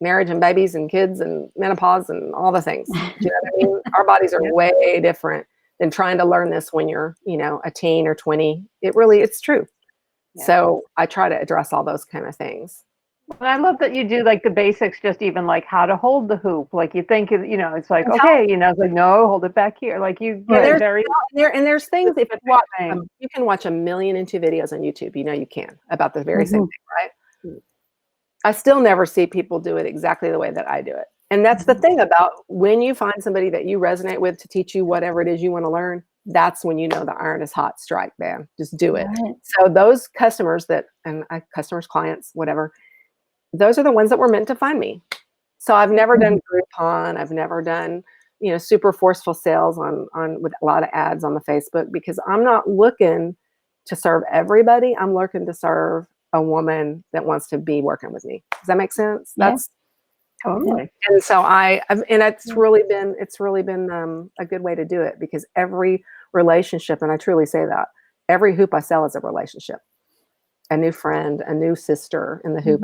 marriage and babies and kids and menopause and all the things. Do you know what I mean? Our bodies are way different than trying to learn this when you're, a teen or 20. It's true. Yeah. So I try to address all those kind of things. And I love that you do like the basics, just even like how to hold the hoop. Like you think, it's like, okay, it's like, no, hold it back here. Like you get it very. And there's things, if you watch, you can watch 1,000,002 videos on YouTube. You can about the very same thing, right? I still never see people do it exactly the way that I do it. And that's the thing about when you find somebody that you resonate with to teach you whatever it is you want to learn, that's when you know the iron is hot. Strike, man. Just do it. Right. So those customers clients, whatever, those are the ones that were meant to find me. So I've never done Groupon. I've never done, super forceful sales on with a lot of ads on the Facebook, because I'm not looking to serve everybody. I'm looking to serve a woman that wants to be working with me. Does that make sense? That's totally. And so it's really been a good way to do it, because every relationship, and I truly say that, every hoop I sell is a relationship, a new friend, a new sister in the hoop.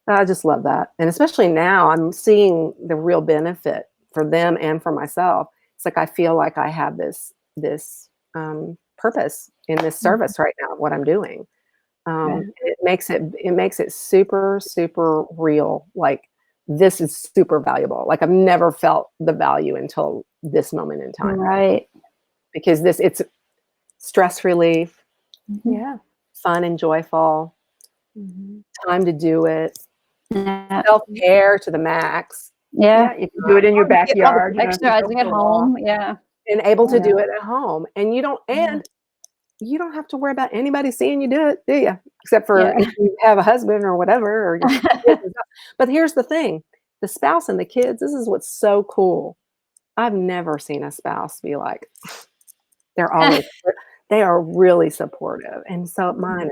I just love that. And especially now I'm seeing the real benefit for them and for myself. It's like, I feel like I have this purpose in this service right now, what I'm doing. It makes it super, super real. Like, this is super valuable. Like, I've never felt the value until this moment in time. Right. Because it's stress relief. Yeah. Fun and joyful. Time to do it. Self-care to the max. Yeah. You can do it in your backyard. Exercising at home. Yeah. And able to do it at home. And you don't have to worry about anybody seeing you do it, do you? Except for if you have a husband or whatever. Or your kids. But here's the thing. The spouse and the kids, this is what's so cool. I've never seen a spouse be like, they are really supportive. And so mine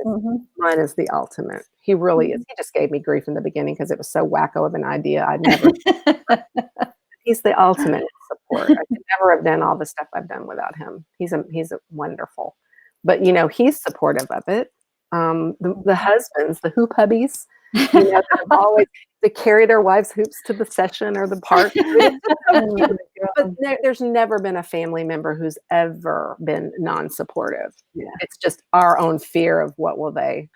is the ultimate. He really is. He just gave me grief in the beginning because it was so wacko of an idea. I'd never. He's the ultimate support. I could never have done all the stuff I've done without him. He's a wonderful. But he's supportive of it. The husbands, the hoop hubbies, always they carry their wives' hoops to the session or the park. But there's never been a family member who's ever been non-supportive. Yeah. It's just our own fear of what will they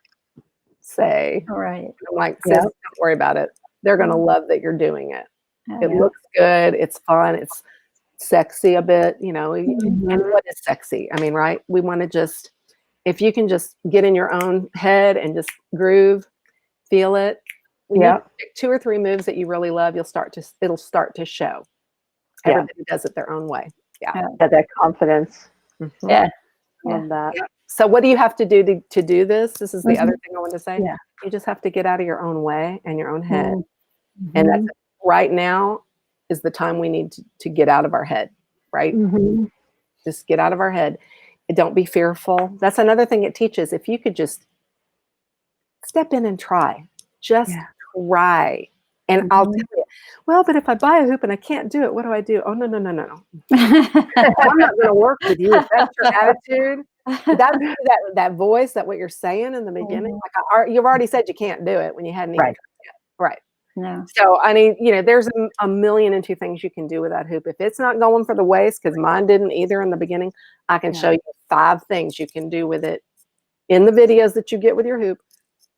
say. All right. I'm like, sis, don't worry about it. They're going to love that you're doing it. It looks good. It's fun. It's sexy a bit, and what is sexy? I mean, right? We want to just, if you can just get in your own head and just groove, feel it. When you pick 2 or 3 moves that you really love, it'll start to show. Everybody does it their own way. That confidence. Yeah. Love that. Yeah. So what do you have to do to do this? This is the other thing I want to say. Yeah. You just have to get out of your own way and your own head. And that's right now is the time we need to get out of our head, right? Just get out of our head. Don't be fearful. That's another thing it teaches. If you could just step in and try, just try. And I'll tell you, well, but if I buy a hoop and I can't do it, what do I do? Oh, no. I'm not going to work with you. If that's your attitude, that voice, that what you're saying in the beginning, like you've already said you can't do it when you hadn't even tried yet. Right. No. So, I mean, there's a million and two things you can do with that hoop. If it's not going for the waist, because mine didn't either in the beginning, I can show you 5 things you can do with it in the videos that you get with your hoop.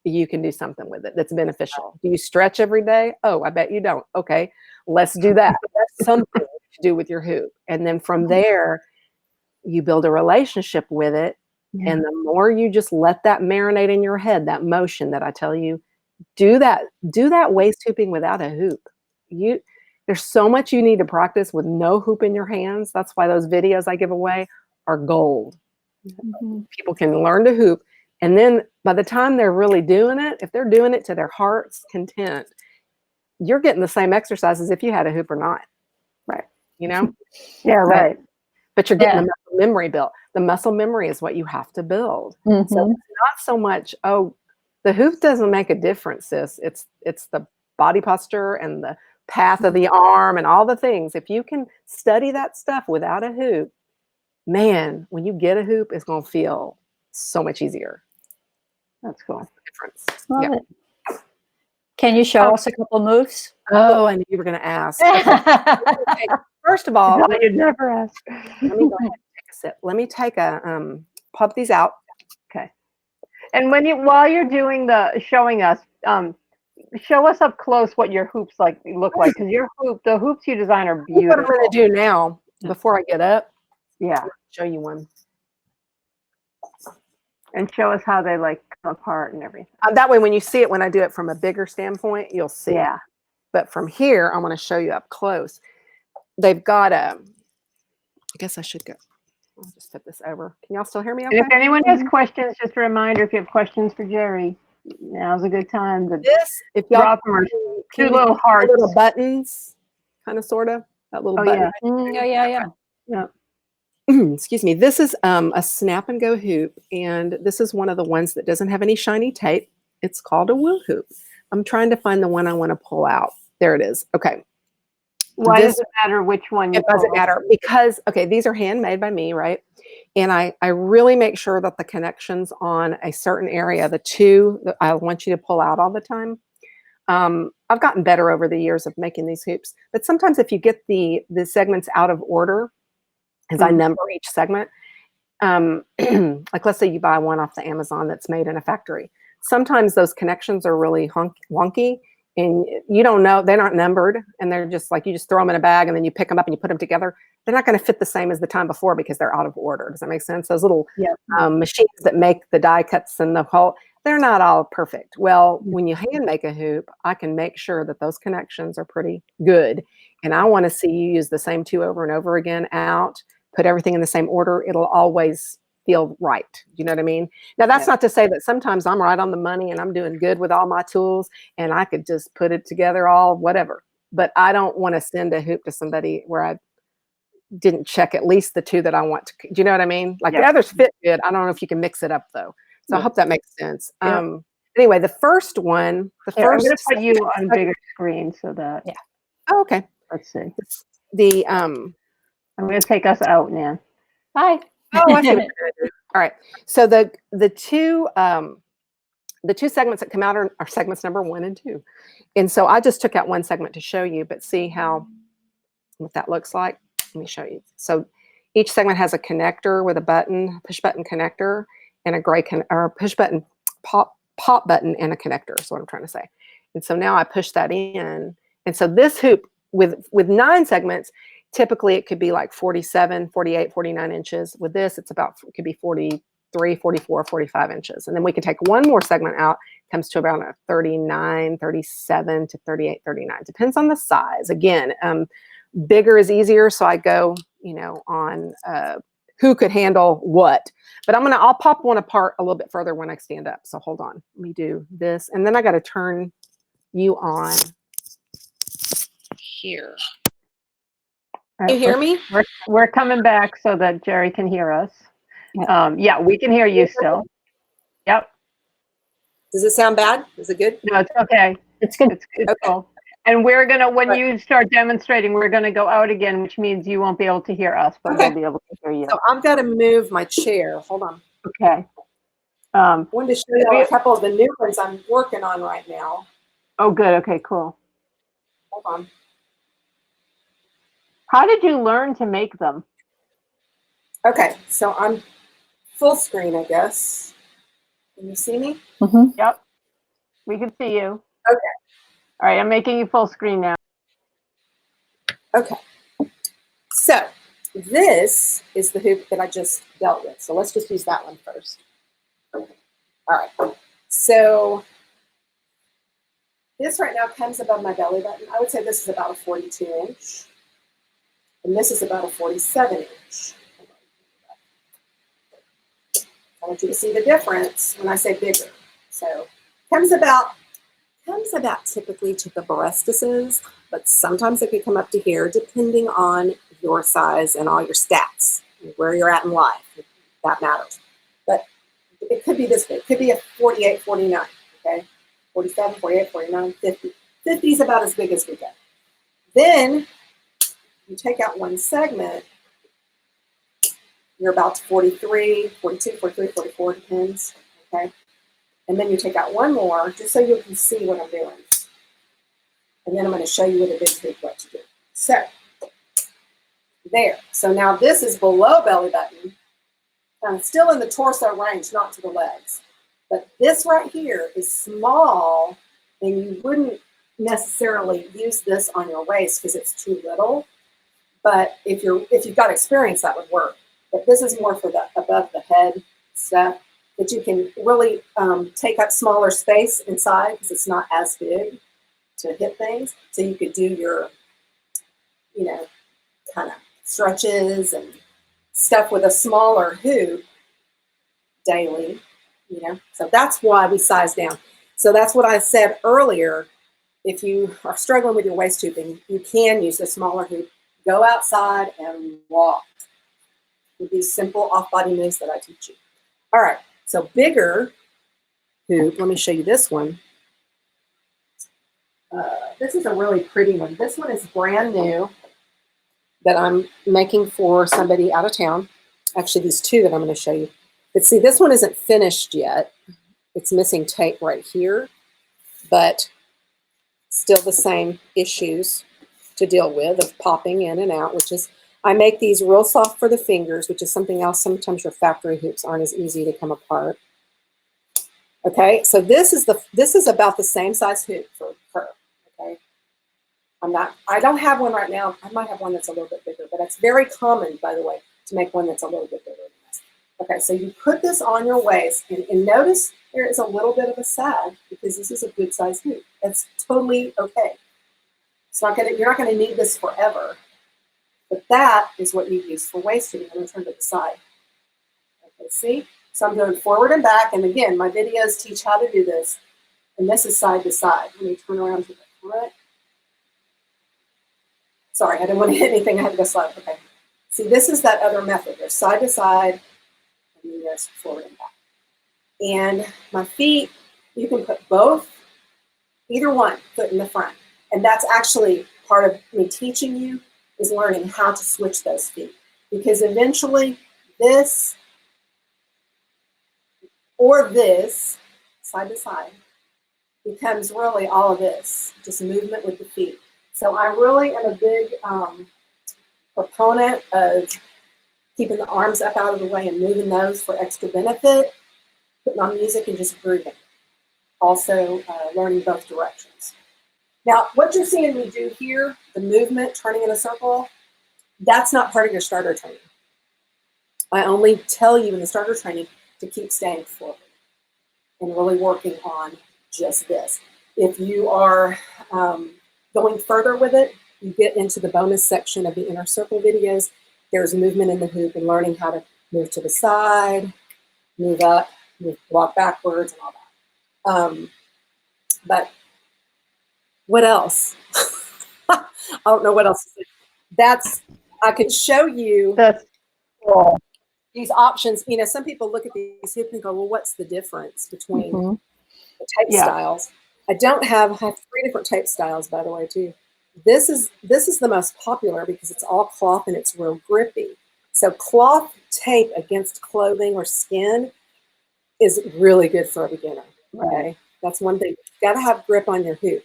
You can do something with it that's beneficial. Do you stretch every day? Oh, I bet you don't. Okay, let's do that. That's something to do with your hoop. And then from there, you build a relationship with it. Yeah. And the more you just let that marinate in your head, that motion that I tell you, do that waist hooping without a hoop. There's so much you need to practice with no hoop in your hands. That's why those videos I give away are gold. People can learn to hoop. And then by the time they're really doing it, if they're doing it to their heart's content, you're getting the same exercise as if you had a hoop or not. Right. Yeah, right. But you're getting the muscle memory built. The muscle memory is what you have to build. So it's not so much, the hoop doesn't make a difference, sis. It's the body posture and the path of the arm and all the things. If you can study that stuff without a hoop, man, when you get a hoop, it's going to feel so much easier. That's cool. That's the difference. Love it. Can you show us a couple moves? Oh, I knew you were going to ask. Okay. First of all, you'd never ask. let me go ahead and take a sip. Let me take pop these out. Okay. And while you're doing showing us, show us up close what your hoops look like, because the hoops you design are beautiful. What I'm going to do now, before I get up, yeah, show you one. And show us how they come apart and everything. That way, when you see it, when I do it from a bigger standpoint, you'll see. Yeah. But from here, I want to show you up close. They've got I guess I should go. I'll just flip this over. Can y'all still hear me okay? And if anyone has questions, just a reminder, if you have questions for Geri, now's a good time to if y'all drop them or do little hearts. Little buttons, kind of, sort of. That little button. Yeah. Excuse me. This is a snap and go hoop, and this is one of the ones that doesn't have any shiny tape. It's called a woo hoop. I'm trying to find the one I want to pull out. There it is. Okay. Why does it matter which one you pull? It doesn't matter because, these are handmade by me, right? And I really make sure that the connections on a certain area, the two that I want you to pull out all the time. I've gotten better over the years of making these hoops, but sometimes if you get the segments out of order, as I number each segment, like let's say you buy one off the Amazon that's made in a factory. Sometimes those connections are really wonky, and you don't know, they're not numbered, and they're just you just throw them in a bag and then you pick them up and you put them together. They're not going to fit the same as the time before because they're out of order. Does that make sense? Those little machines that make the die cuts and the whole, they're not all perfect. Well, when you hand make a hoop, I can make sure that those connections are pretty good. And I want to see you use the same two over and over again out, put everything in the same order. It'll always feel right. You know what I mean? Now, that's not to say that sometimes I'm right on the money and I'm doing good with all my tools and I could just put it together all whatever. But I don't want to send a hoop to somebody where I didn't check at least the two that I want to. Do you know what I mean? The others fit good. I don't know if you can mix it up though. So I hope that makes sense. Anyway, the first one, I'm going to put you on bigger screen so that. Yeah. Oh, okay. Let's see. I'm going to take us out, Nan. Bye. Oh, I see what you're going to do. All right. So the two segments that come out are segments number 1 and 2. And so I just took out one segment to show you, but see what that looks like. Let me show you. So each segment has a connector with a button, push button connector, and a gray push button pop button and a connector is what I'm trying to say. And so now I push that in. And so this hoop with 9 segments, typically it could be 47, 48, 49 inches. With this, it could be 43, 44, 45 inches. And then we can take one more segment out, comes to about a 39, 37 to 38, 39. Depends on the size. Again, bigger is easier. So I go, on who could handle what. But I'll pop one apart a little bit further when I stand up. So hold on. Let me do this. And then I got to turn you on here. Right, you hear me? We're coming back so that Geri can hear us. Yeah, we can hear you still. Yep. Does it sound bad? Is it good? No, it's okay. It's good. It's cool. And we're going to, when you start demonstrating, we're going to go out again, which means you won't be able to hear us, but we'll be able to hear you. So I've got to move my chair. Hold on. Okay. I wanted to show you a couple of the new ones I'm working on right now. Oh, good. Okay, cool. hold on. How did you learn to make them? Okay, so I'm full screen, I guess. Can you see me? Mm-hmm. Yep, we can see you. Okay. All right, I'm making you full screen now. Okay. So this is the hoop that I just dealt with. So let's just use that one first. Okay. All right. So this right now comes above my belly button. I would say this is about a 42 inch. And this is about a 47 inch. I want you to see the difference when I say bigger. So comes about typically to the breastises, but sometimes it could come up to here depending on your size and all your stats, where you're at in life. That matters. But it could be this big. It could be a 48, 49, okay? 47, 48, 49, 50. 50 is about as big as we get. Then you take out one segment, you're about to 43, 42, 43, 44, depends, okay? And then you take out one more, just so you can see what I'm doing. And then I'm going to show you with a big hoop what to do. So, there. So now this is below belly button. I'm still in the torso range, not to the legs. But this right here is small, and you wouldn't necessarily use this on your waist because it's too little. But if you've got experience, that would work. But this is more for the above the head stuff that you can really take up smaller space inside because it's not as big to hit things. So you could do your, kind of stretches and stuff with a smaller hoop daily, So that's why we size down. So that's what I said earlier. If you are struggling with your waist hooping, you can use a smaller hoop. Go outside and walk with these simple off-body moves that I teach you. All right, so bigger hoop. Let me show you this one. This is a really pretty one. This one is brand new that I'm making for somebody out of town. Actually, these two that I'm going to show you. But see, this one isn't finished yet. It's missing tape right here, but still the same issues to deal with of popping in and out, which is, I make these real soft for the fingers, which is something else. Sometimes your factory hoops aren't as easy to come apart. Okay, so this is about the same size hoop for her. Okay, I don't have one right now. I might have one that's a little bit bigger, but it's very common, by the way, to make one that's a little bit bigger than this. Okay, so you put this on your waist, and notice there is a little bit of a sag because this is a good size hoop. That's totally okay. You're not gonna need this forever, but that is what you use for waist hooping. I'm gonna turn to the side. Okay, see? So I'm going forward and back, and again, my videos teach how to do this, and this is side to side. Let me turn around to the front. Sorry, I didn't want to hit anything. I had to go slide. Okay. See, this is that other method. There's side to side, and then there's forward and back. And my feet, you can put both, either one, foot in the front. And that's actually part of me teaching you is learning how to switch those feet. Because eventually this or this, side to side, becomes really all of this, just movement with the feet. So I really am a big proponent of keeping the arms up out of the way and moving those for extra benefit, putting on music and just grooving. Also learning both directions. Now, what you're seeing me do here, the movement, turning in a circle, that's not part of your starter training. I only tell you in the starter training to keep staying forward and really working on just this. If you are going further with it, you get into the bonus section of the inner circle videos. There's movement in the hoop and learning how to move to the side, move up, walk backwards, and all that. But what else? I don't know what else to say. I could show you That's cool. these options. Some people look at these hoops and go, well, what's the difference between the tape styles? I have 3 different tape styles, by the way, too. This is the most popular because it's all cloth and it's real grippy. So cloth tape against clothing or skin is really good for a beginner. Okay, that's one thing. You got to have grip on your hoop.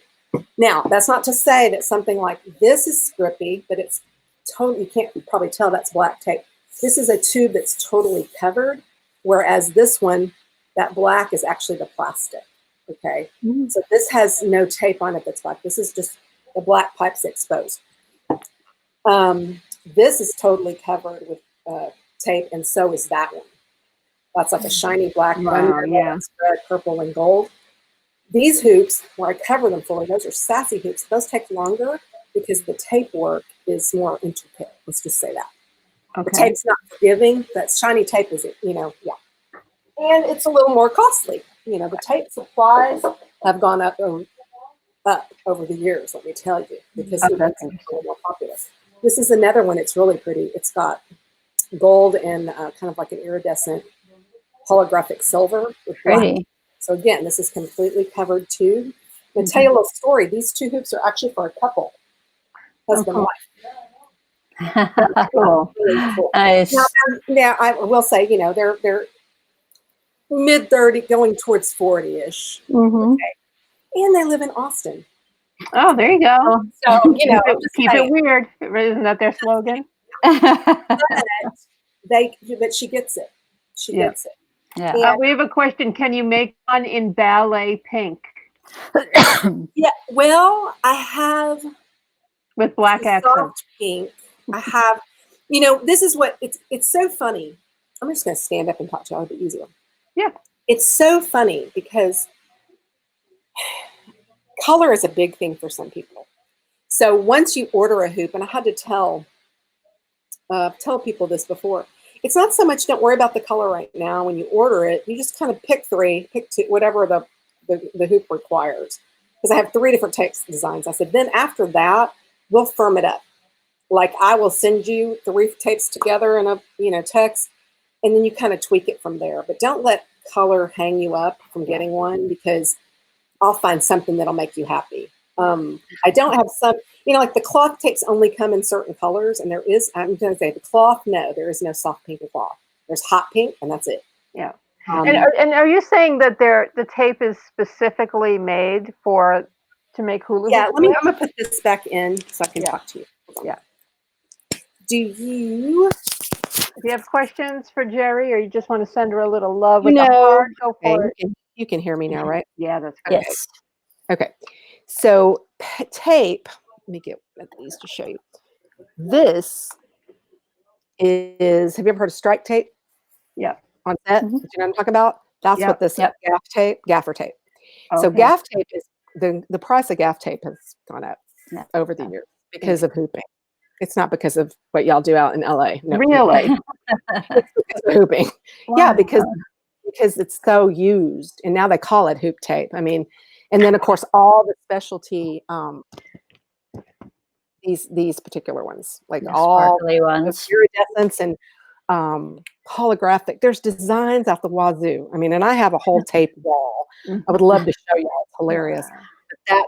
Now, that's not to say that something like this is scrippy, but it's totally, you can't probably tell that's black tape. This is a tube that's totally covered, whereas this one, that black is actually the plastic, okay? So this has no tape on it that's black. This is just the black pipe's exposed. This is totally covered with tape, and so is that one. That's like a shiny black one, red, purple, and gold. These hoops, where I cover them fully, those are sassy hoops. Those take longer because the tape work is more intricate. Let's just say that. The tape's not forgiving. That shiny tape is, you know, and it's a little more costly. You know, the tape supplies have gone up over the years, let me tell you, because it's a little more popular. This is another one. It's really pretty. It's got gold and kind of like an iridescent holographic silver with black. So again, this is completely covered tube. I'm going to tell you a little story. These two hoops are actually for a couple, husband and wife. Cool. Really cool. Nice. Now, I will say, you know, they're mid-30, going towards 40-ish. Okay. And they live in Austin. Oh, there you go. So, you know, keep it weird. Isn't that their slogan? But she gets it. She gets it. Yeah. We have a question. Can you make one in ballet pink? Yeah. Well, I have with black accents. Soft pink. I have. You know, this is what it's so funny. I'm just going to stand up and talk to y'all. It'll be easier. Yeah. It's so funny because color is a big thing for some people. So once you order a hoop, and I had to tell people this before, it's not so much don't worry about the color right now. When you order it, you just kind of pick 3, pick 2, whatever the hoop requires. Because I have 3 different text designs. I said, then after that, we'll firm it up. Like I will send you 3 tapes together in a text, and then you kind of tweak it from there. But don't let color hang you up from getting one, because I'll find something that'll make you happy. I don't have some, like the cloth tapes only come in certain colors, and I'm going to say the cloth, no, there is no soft pink cloth. There's hot pink, and that's it. Yeah. And are you saying that the tape is specifically made to make hula? Yeah, I'm going to put this back in so I can talk to you. Yeah. Do you have questions for Geri, or you just want to send her a little love with the heart? Go for it. You can hear me now, right? Yeah, that's good. Yes. Okay. So tape, let me get these to show you. This is, have you ever heard of strike tape? Yeah. On set? Do you know what I'm talking about? That's what this is, gaffer tape. Okay. So gaff tape is, the price of gaff tape has gone up over the years because of hooping. It's not because of what y'all do out in LA. No, really? It's because of hooping. Wow. Yeah, because it's so used, and now they call it hoop tape. I mean, and then of course all the specialty these particular ones, like all sparkly ones, iridescents and holographic. There's designs out the wazoo. I mean, and I have a whole tape wall. I would love to show you. It's hilarious. But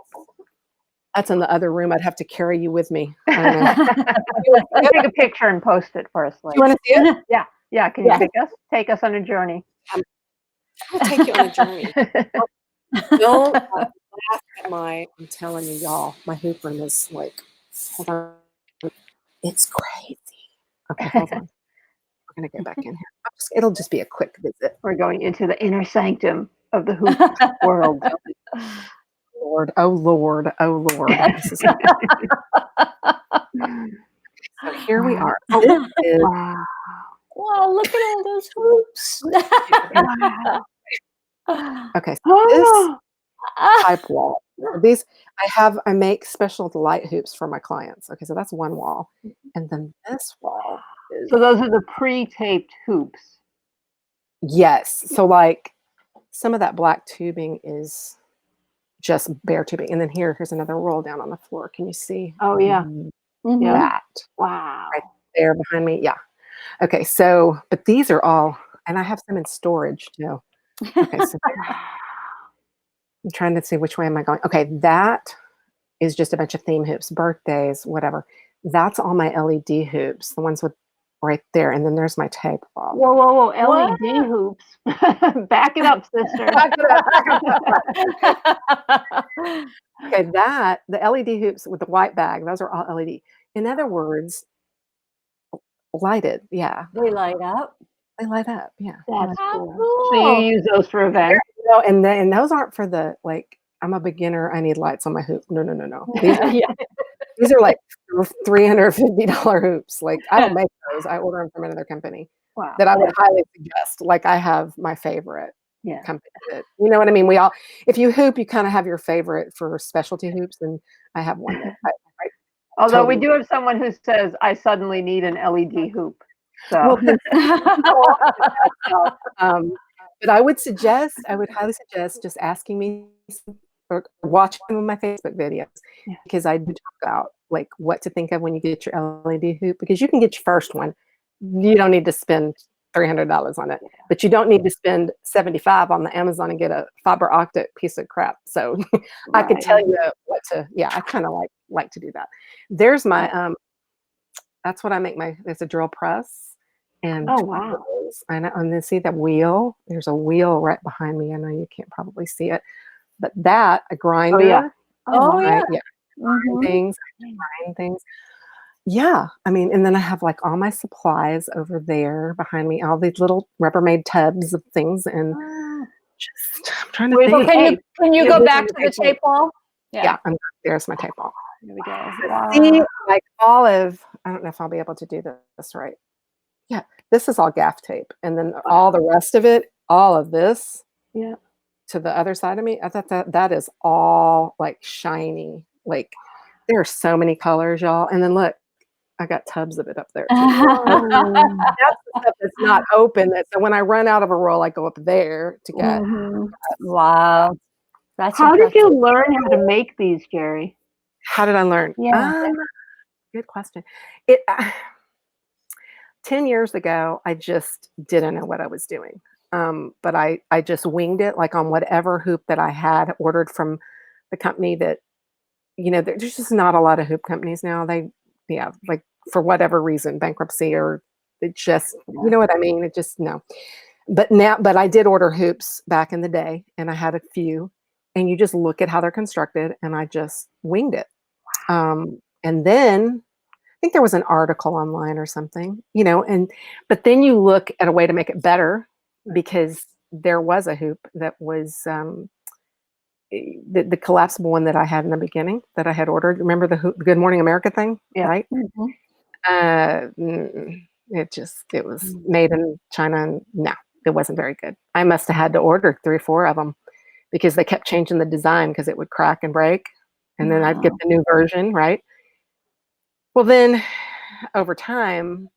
that's in the other room. I'd have to carry you with me. Take a picture and post it for us later. You want to see it? Yeah. Yeah. Can you take us on a journey? I'll take you on a journey. Don't laugh at I'm telling you, y'all, my hoop room is like, hold on. It's crazy. Okay, hold on. We're going to go back in here. It'll just be a quick visit. We're going into the inner sanctum of the hoop world. Lord, oh Lord, oh Lord. This is so here we are. Wow, look at all those hoops. Okay, so this type wall. I make special light hoops for my clients. Okay, so that's one wall. And then this wall is, so those are the pre-taped hoops. Yes. So like some of that black tubing is just bare tubing. And then here's another roll down on the floor. Can you see? Oh yeah. That. Wow. Right there behind me. Yeah. Okay. So, but these are all, and I have some in storage too. Okay. So I'm trying to see which way am I going. Okay. That is just a bunch of theme hoops, birthdays, whatever. That's all my LED hoops, the ones with right there. And then there's my tape ball. Whoa, whoa, whoa! What? LED hoops. Back it up, sister. Okay, the LED hoops with the white bag, those are all LED. In other words, lighted, yeah. They light up. They light up, yeah. That's How cool. cool. So you use those for events? No, and those aren't for the, like, I'm a beginner, I need lights on my hoop. No, no, no, no. These are like $350 hoops. Like, I don't make those. I order them from another company Wow. that I would highly suggest. Like, I have my favorite Yeah. company that, you know what I mean? If you hoop, you kind of have your favorite for specialty hoops, and I have one that I Although we totally do have someone who says, I suddenly need an LED hoop. So well, but I would highly suggest just asking me or watching some of my Facebook videos, Yeah. because I do talk about like what to think of when you get your LED hoop, because you can get your first one. You don't need to spend $300 on it, but you don't need to spend $75 on the Amazon and get a fiber optic piece of crap. So I could tell you what to, I kind of like to do that. There's my, that's what I make it's a drill press. And oh wow. I know, and then see that wheel? There's a wheel right behind me. I know you can't probably see it, but that, a grinder. Oh, yeah. Grind things. Yeah. I mean, and then I have like all my supplies over there behind me, all these little Rubbermaid tubs of things, and just, I'm trying to think. Can you go back to the tape ball? Yeah, there's my tape ball. Here we go. See, like Olive, I don't know if I'll be able to do this right. Yeah, this is all gaff tape. And then all the rest of it, all of this to the other side of me, I thought that is all like shiny. Like, there are so many colors, y'all. And then look, I got tubs of it up there too. That's the stuff that's not open. So when I run out of a roll, I go up there to get. Wow. That's how did you learn how to make these, Geri? How did I learn? Yeah. Good question. 10 years ago, I just didn't know what I was doing. But I just winged it, like on whatever hoop that I had ordered from the company that, there's just not a lot of hoop companies now. Like for whatever reason, bankruptcy, or it just, you know what I mean? It just, no. But I did order hoops back in the day, and I had a few, and you just look at how they're constructed, and I just winged it. And then I think there was an article online or something, but then you look at a way to make it better, because there was a hoop that was the collapsible one that I had in the beginning that I had ordered. Remember the Good Morning America thing? Yeah. Right? It was made in China, and no, it wasn't very good. I must have had to order 3 or 4 of them, because they kept changing the design because it would crack and break. And then I'd get the new version, right? Well, then over time,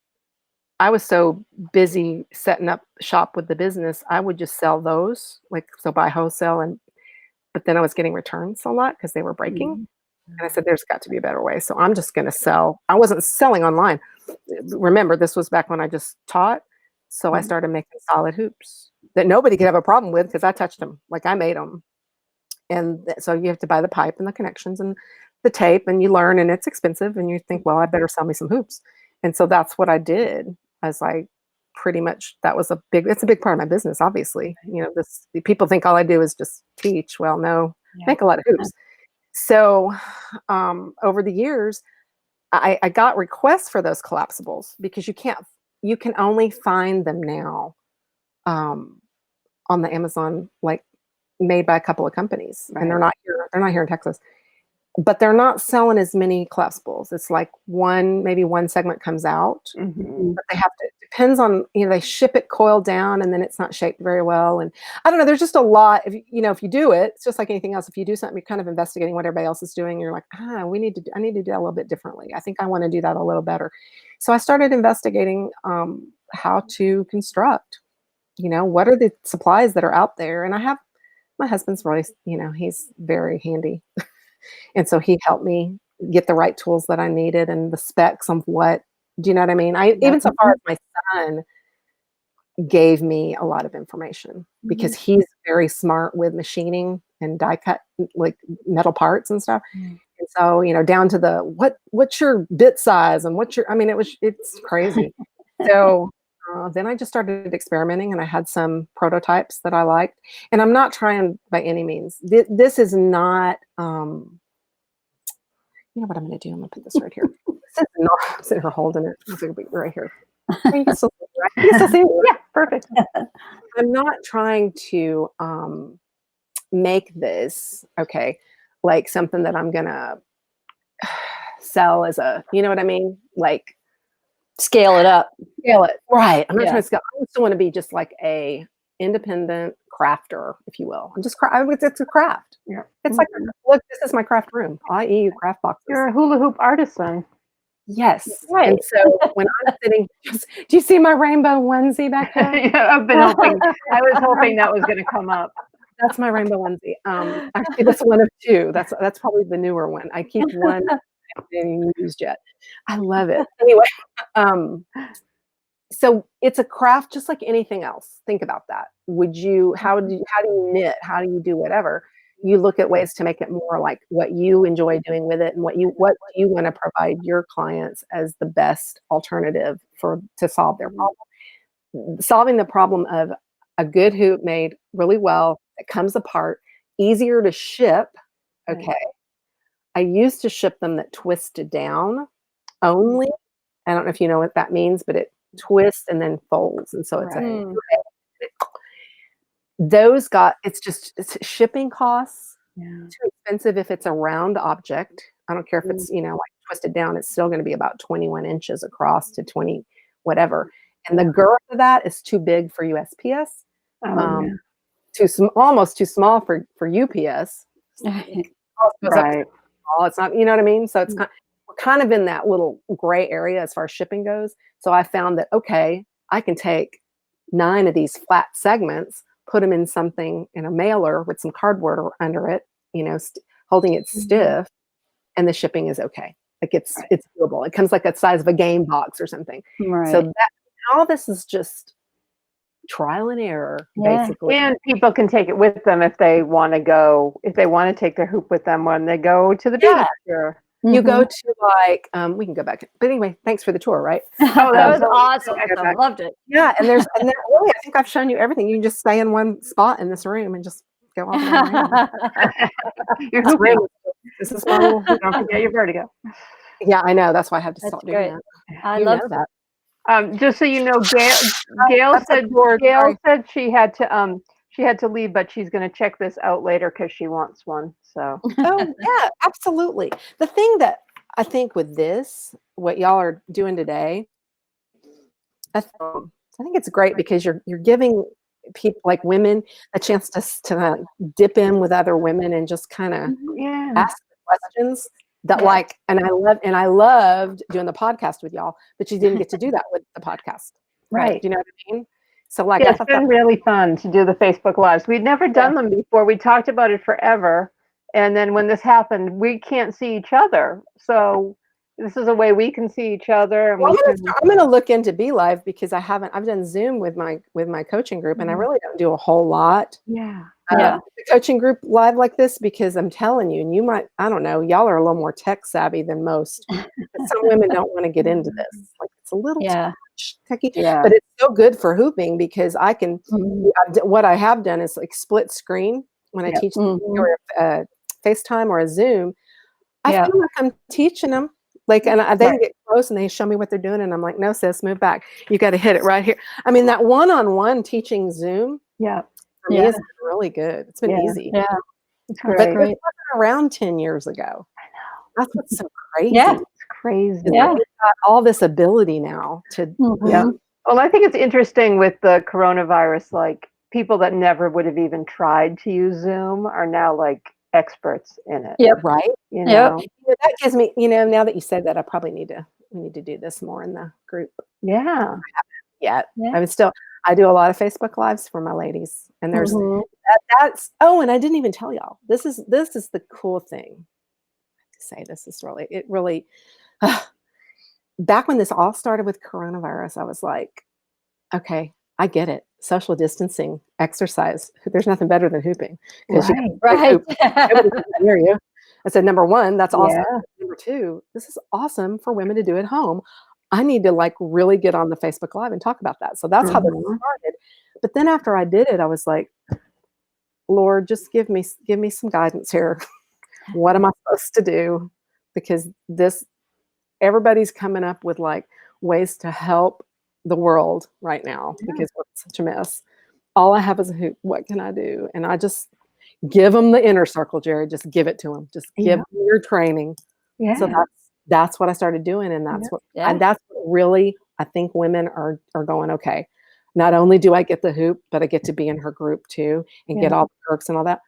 I was so busy setting up shop with the business, I would just sell those, so buy wholesale, but then I was getting returns a lot because they were breaking. And I said, there's got to be a better way. So I'm just going to sell. I wasn't selling online. Remember, this was back when I just taught. So I started making solid hoops that nobody could have a problem with, because I touched them, like I made them. And so you have to buy the pipe and the connections and the tape, and you learn, and it's expensive, and you think, well, I better sell me some hoops. And so that's what I did. As I pretty much, it's a big part of my business, obviously. People think all I do is just teach. Well, no, I make a lot of hoops. So over the years, I got requests for those collapsibles, because you can only find them now on the Amazon, like made by a couple of companies, and they're not here in Texas. But they're not selling as many collapsibles. It's like maybe one segment comes out, but they have to, depends on, they ship it coiled down, and then it's not shaped very well. And I don't know, there's just a lot. If you do it, it's just like anything else. If you do something, you're kind of investigating what everybody else is doing. You're like, I need to do that a little bit differently. I think I want to do that a little better. So I started investigating how to construct, what are the supplies that are out there. And my husband's really, he's very handy. And so he helped me get the right tools that I needed, and the specs of what, do you know what I mean? Even so far as my son gave me a lot of information, because he's very smart with machining and die cut, like metal parts and stuff. And so, down to what's your bit size, and it's crazy. So then I just started experimenting, and I had some prototypes that I liked. And I'm not trying by any means. This is not. You know what I'm going to do? I'm going to put this right here. This is not. I'm sitting here holding it. It's going to be right here. You can still see it, right? You can still see it? Yeah, perfect. I'm not trying to make this like something that I'm gonna sell as a, you know what I mean? Like Scale it up. scale it. Right. I'm not Yeah. trying to scale. I just want to be just like a independent crafter, if you will. I'm just it's a craft. Yeah. It's like, look, this is my craft room, i.e. craft boxes. You're a hula hoop artisan. Yes. Right. And so when I'm sitting, do you see my rainbow onesie back there? Yeah, I've been hoping. I was hoping that was going to come up. That's my rainbow onesie. Actually, that's one of two. That's probably the newer one. I keep one I haven't used yet. I love it. Anyway, so it's a craft just like anything else. Think about that. How do you knit? How do you do whatever? You look at ways to make it more like what you enjoy doing with it, and what you want to provide your clients as the best alternative to solve their problem. Solving the problem of a good hoop made really well, it comes apart, easier to ship. Okay. Right. I used to ship them that twisted down only. I don't know if you know what that means, but it twists and then folds. And so it's Right. it's shipping costs, Yeah. too expensive if it's a round object. I don't care if it's, like twisted down, it's still going to be about 21 inches across to 20, whatever. And the girth of that is too big for USPS. Almost too small for UPS. Right. It's not, you know what I mean? So we're kind of in that little gray area as far as shipping goes. So I found that, okay, I can take 9 of these flat segments, put them in something in a mailer with some cardboard under it, holding it stiff, and the shipping is okay. Like it's doable. It comes like the size of a game box or something. Right. So all this is just trial and error, basically. And people can take it with them if they want to take their hoop with them when they go to the beach. Or, you go to we can go back. But anyway, thanks for the tour, right? Oh, that was awesome. I loved it. Yeah, and really, I think I've shown you everything. You can just stay in one spot in this room and just go all around. Your hoop room. This is my little hoop. Don't forget your vertigo. Yeah, I know. That's why I have to stop doing great. that. I love that. Just so you know, Gail said she had to leave, but she's going to check this out later because she wants one. So. Oh yeah, absolutely. The thing that I think with this, what y'all are doing today, I think it's great because you're giving people like women a chance to dip in with other women and just kind of ask questions. That and I loved doing the podcast with y'all, but you didn't get to do that with the podcast. Right. Do you know what I mean? So it's been really fun to do the Facebook Lives. We'd never done them before. We talked about it forever. And then when this happened, we can't see each other. So this is a way we can see each other. And I'm going to look into Be Live because I've done Zoom with my coaching group, and I really don't do a whole lot. The coaching group live like this, because I'm telling you, and you might, I don't know, y'all are a little more tech savvy than most. But some women don't want to get into this. Like it's a little techy, but it's so good for hooping because I can. What I have done is like split screen when I teach or FaceTime or a Zoom. I feel like I'm teaching them. Like, and they get close and they show me what they're doing, and I'm like, no, sis, move back. You got to hit it right here. I mean, that one-on-one teaching Zoom. For me, it's been really good. It's been easy. Yeah, it's great. But it wasn't around 10 years ago. I know. That's what's so crazy. Yeah, it's crazy. Yeah, we've got all this ability now to. Well, I think it's interesting with the coronavirus. Like people that never would have even tried to use Zoom are now like experts in it. Yep. Right. You know? That gives me. Now that you said that, we need to do this more in the group. Yeah. I do a lot of Facebook Lives for my ladies, and there's that's. Oh, and I didn't even tell y'all. This is the cool thing. To say this is really. Back when this all started with coronavirus, I was like, okay, I get it. Social distancing, exercise. There's nothing better than hooping. Right. Nobody can hear you. I said, number one, that's awesome. Number two, this is awesome for women to do at home. I need to like really get on the Facebook Live and talk about that. So that's how this started. But then after I did it, I was like, Lord, just give me some guidance here. What am I supposed to do? Because everybody's coming up with like ways to help the world right now because we're such a mess. All I have is a hoop. What can I do? And I just give them the inner circle, Jerry. Just give it to them. Just give them your training. Yeah. So that's what I started doing, and that's what really I think women are going, okay. Not only do I get the hoop, but I get to be in her group too and get all the perks and all that.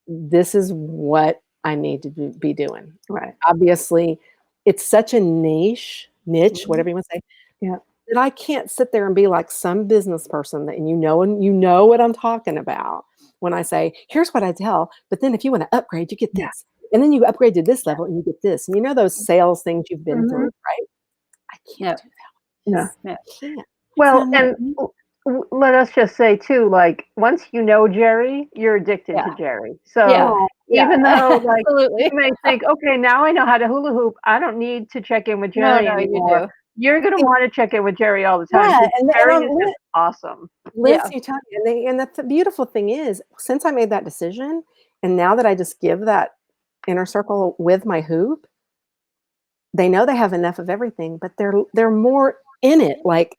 This is what I need to be doing. Right. Obviously, it's such a niche, whatever you want to say. Yeah. That I can't sit there and be like some business person that and you know what I'm talking about when I say, here's what I tell, but then if you want to upgrade, you get this. And then you upgrade to this level and you get this. And you know those sales things you've been through, right? I can't do that. No. I can't. Well, and let us just say too, like once you know Geri, you're addicted to Geri. So even though like you may think, okay, now I know how to hula hoop, I don't need to check in with Geri anymore. You do. You're going to want to check in with Geri all the time. Yeah, and Geri is just awesome. Liz, you tell me, and the beautiful thing is, since I made that decision, and now that I just give that inner circle with my hoop, they know they have enough of everything, but they're more in it. Like,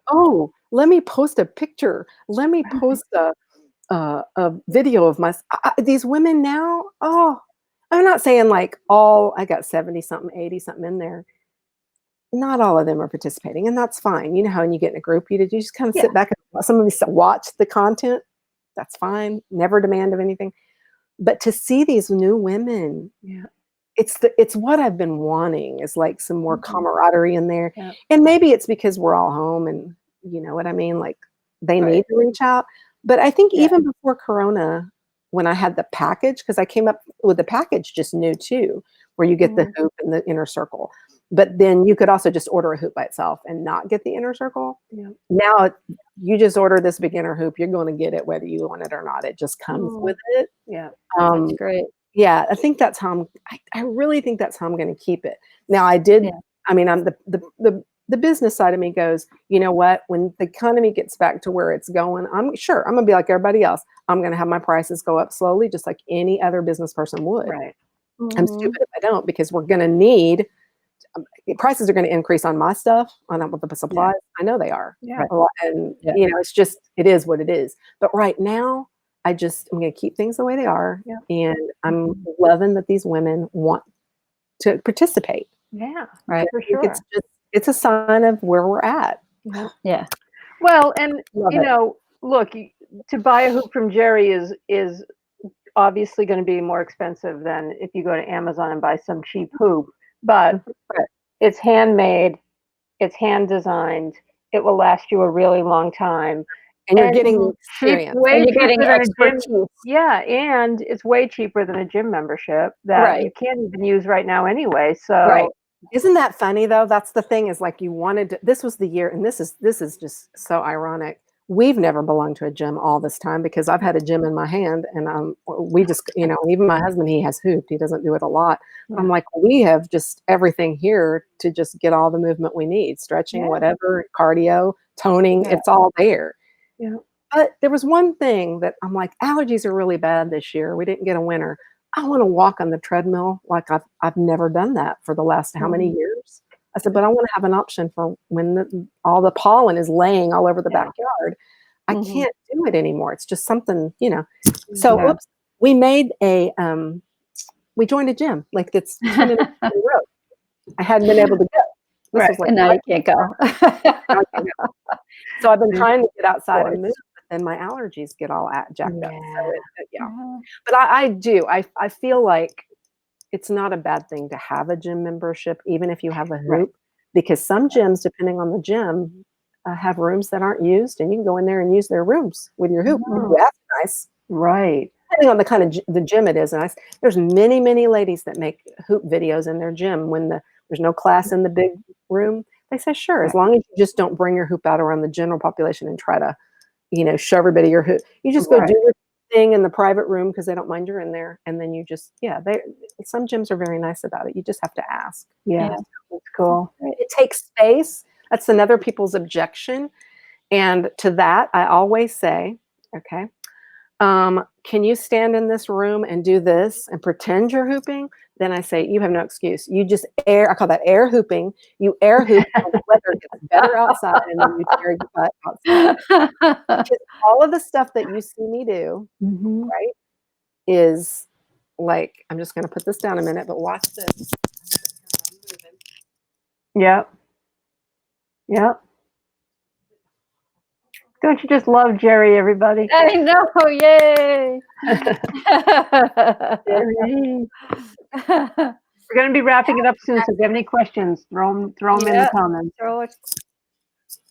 oh, let me post a picture. Let me post a video of these women now. Oh, I'm not saying like I got 70 something, 80 something in there. Not all of them are participating, and that's fine. You know how when you get in a group, you just kind of sit back and some of you watch the content. That's fine. Never demand of anything. But to see these new women, it's what I've been wanting is like some more camaraderie in there. And maybe it's because we're all home and you know what I mean? Like they need to reach out. But I think even before Corona, when I had the package, because I came up with the package just new too, where you get the hoop and the inner circle. But then you could also just order a hoop by itself and not get the inner circle. Now you just order this beginner hoop, you're going to get it whether you want it or not. It just comes with it. That's great. Yeah, I think that's how I really think that's how I'm going to keep it. Now I did. I mean, I'm the business side of me goes, you know what? When the economy gets back to where it's going, I'm going to be like everybody else. I'm going to have my prices go up slowly, just like any other business person would. Right. I'm stupid if I don't, because we're going to need. Prices are going to increase on my stuff, on the supplies. I know they are. And you know, it is what it is. But right now, I'm going to keep things the way they are. And I'm loving that these women want to participate. Yeah, right. For sure. It's a sign of where we're at. Yeah. Well, and you know, look, to buy a hoop from Geri is obviously going to be more expensive than if you go to Amazon and buy some cheap hoop. But it's handmade, it's hand designed. It will last you a really long time. And you're getting experience. Way and you're getting cheaper than a expertise. gym. Yeah, and it's way cheaper than a gym membership that you can't even use right now anyway. So isn't that funny though? That's the thing, is like you wanted to, this was the year, and this is just so ironic. We've never belonged to a gym all this time because I've had a gym in my hand, and we just, you know, even my husband, he has hooped. He doesn't do it a lot. I'm like, we have just everything here to just get all the movement we need, stretching, whatever, cardio, toning, it's all there. But there was one thing that I'm like, allergies are really bad this year. We didn't get a winter. I want to walk on the treadmill like I've never done that for the last how many years. I said, but I want to have an option for when all the pollen is laying all over the backyard. I can't do it anymore. It's just something, you know. So we made we joined a gym like that's 10 minutes down the road. I hadn't been able to go. Like, and now you can't go. So I've been trying to get outside and move, but then my allergies get all jacked up. So but I feel like it's not a bad thing to have a gym membership, even if you have a hoop, because some gyms, depending on the gym, have rooms that aren't used, and you can go in there and use their rooms with your hoop. That's nice. Right. Depending on the kind of the gym it is. And there's many, many ladies that make hoop videos in their gym when there's no class in the big room. They say, sure, as long as you just don't bring your hoop out around the general population and try to, you know, show everybody your hoop. You just go do your thing in the private room because they don't mind you're in there. And then you just, some gyms are very nice about it. You just have to ask. Yeah, that's cool. It takes space. That's another people's objection. And to that, I always say, okay, can you stand in this room and do this and pretend you're hooping? Then I say, you have no excuse. You just I call that air hooping. You air hoop until the weather gets better outside, and then you tear your butt outside. Because all of the stuff that you see me do, Mhm. right, is like, I'm just going to put this down a minute, but watch this. Yep. Yep. Don't you just love Geri, everybody? I know, yay! Geri. We're going to be wrapping it up soon, so if you have any questions, throw them in the comments. Throw it.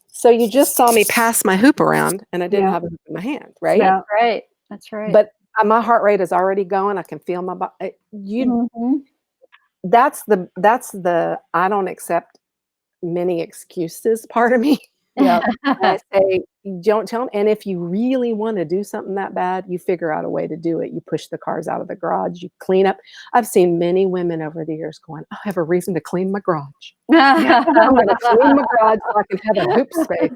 So you just saw me pass my hoop around, and I didn't Yeah. have a hoop in my hand, right? Yeah. Right. That's right. But my heart rate is already going. I can feel my body. Mhm. That's the I don't accept many excuses part of me. Yeah. I say, don't tell them. And if you really want to do something that bad, you figure out a way to do it. You push the cars out of the garage, you clean up. I've seen many women over the years going, I have a reason to clean my garage. I'm going to clean my garage so I can have a hoop space.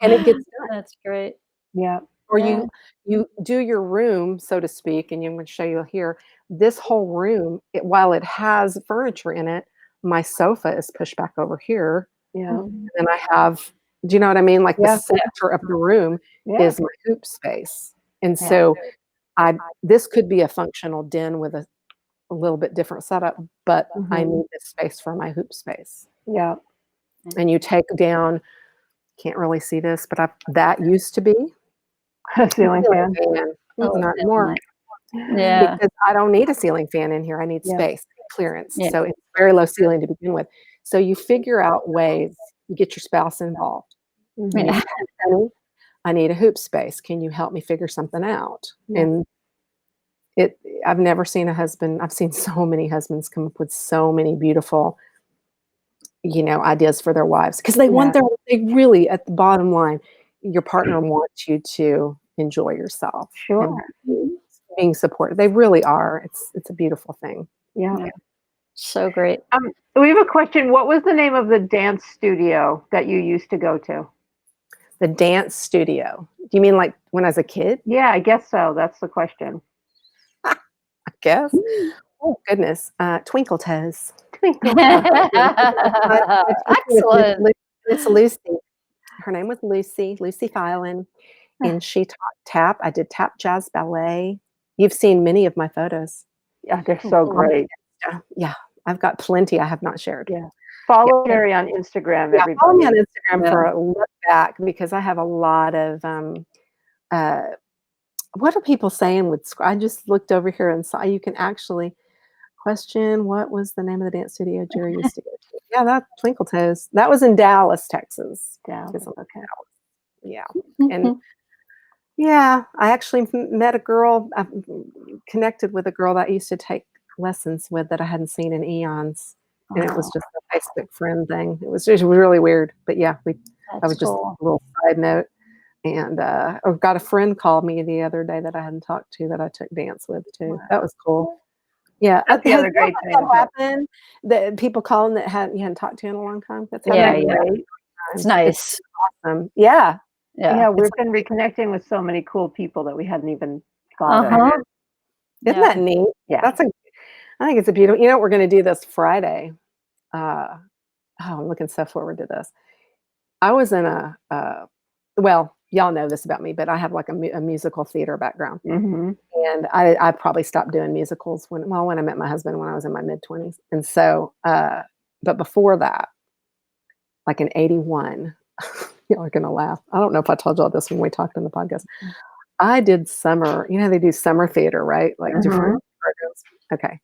And it gets done. That's great. Yeah. Or Yeah. you do your room, so to speak, and I'm going to show you here. This whole room, while it has furniture in it, my sofa is pushed back over here. Yeah. And I have, do you know what I mean? Like Yeah. the center of the room Yeah. is my hoop space. And Yeah. so this could be a functional den with a little bit different setup, but I need this space for my hoop space. Yeah. And you take down, can't really see this, but that used to be Ceiling fan. Oh, not that's anymore. nice. Yeah. Because I don't need a ceiling fan in here. I need Yeah. space, clearance. Yeah. So it's very low ceiling to begin with. So you figure out ways, you get your spouse involved. Mhm. Yeah. Honey, I need a hoop space. Can you help me figure something out? Yeah. And I've never seen a husband, I've seen so many husbands come up with so many beautiful, ideas for their wives. Because they they really, at the bottom line, your partner wants you to enjoy yourself. Sure. And being supported. They really are. It's a beautiful thing. Yeah. So great. We have a question. What was the name of the dance studio that you used to go to? The dance studio. Do you mean like when I was a kid? Yeah, I guess so. That's the question. I guess. Oh goodness. Twinkle Toes. Twinkle. Excellent. It's Lucy. Her name was Lucy Filan, and she taught tap. I did tap jazz ballet. You've seen many of my photos. Yeah, they're so great. Yeah, I've got plenty I have not shared. Yeah. Follow Geri on Instagram, Yeah, follow me everybody. on Instagram for a look back because I have a lot of what are people saying with I just looked over here and saw you can actually question what was the name of the dance studio Geri used to go to. Yeah, that Twinkle Toes. That was in Dallas, Texas. Dallas, okay. Yeah. And yeah, I actually met a girl, I connected with a girl that I used to take lessons with that I hadn't seen in eons. And it was just a Facebook friend thing. It was just really weird. But yeah, that was just a little side note. And or got a friend called me the other day that I hadn't talked to that I took dance with too. Wow. That was cool. Yeah, that's the other great thing. That happened. That people calling that you hadn't talked to in a long time. That's yeah. It's nice. It's awesome. Yeah. Yeah, we've been reconnecting with so many cool people that we hadn't even thought of. Isn't that neat? Yeah. I think it's a beautiful, we're going to do this Friday. I'm looking so forward to this. I was in well, y'all know this about me, but I have like a musical theater background. Mm-hmm. And I probably stopped doing musicals when I met my husband when I was in my mid-20s. And so, but before that, like in 81, y'all are going to laugh. I don't know if I told y'all this when we talked on the podcast. I did summer, they do summer theater, right? Like different programs. Okay.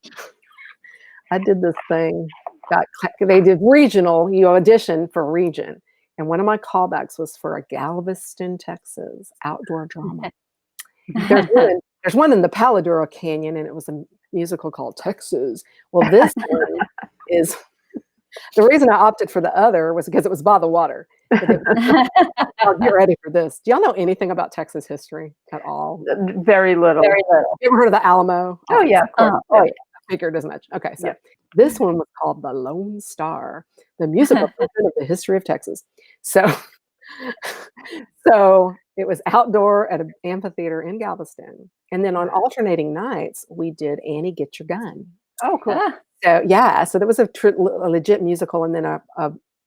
I did this thing. They did regional, you audition for region. And one of my callbacks was for a Galveston, Texas outdoor drama. There's one in the Paladuro Canyon, and it was a musical called Texas. Well, this one is, the reason I opted for the other was because it was by the water. I'll get ready for this. Do y'all know anything about Texas history at all? Very little. Very little. You ever heard of the Alamo? Oh, yeah, of course. Oh, yeah. figured as much. Okay, so Yeah. this one was called The Lone Star, the musical portrait of the history of Texas. So, so it was outdoor at an amphitheater in Galveston, and then on alternating nights we did Annie Get Your Gun. Oh, cool. Ah, So yeah, so there was a legit musical, and then a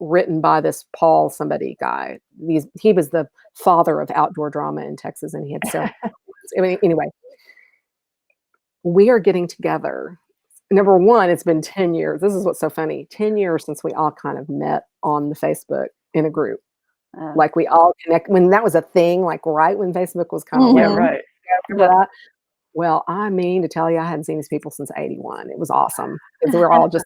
written by this Paul somebody guy. He was the father of outdoor drama in Texas, and he had several. I mean, anyway, we are getting together. Number one, it's been 10 years. This is what's so funny. 10 years since we all kind of met on the Facebook in a group. Like we all connect when that was a thing, like right when Facebook was kind of Yeah, like, right. remember that? Well, I mean to tell you, I hadn't seen these people since 81. It was awesome because we were all just,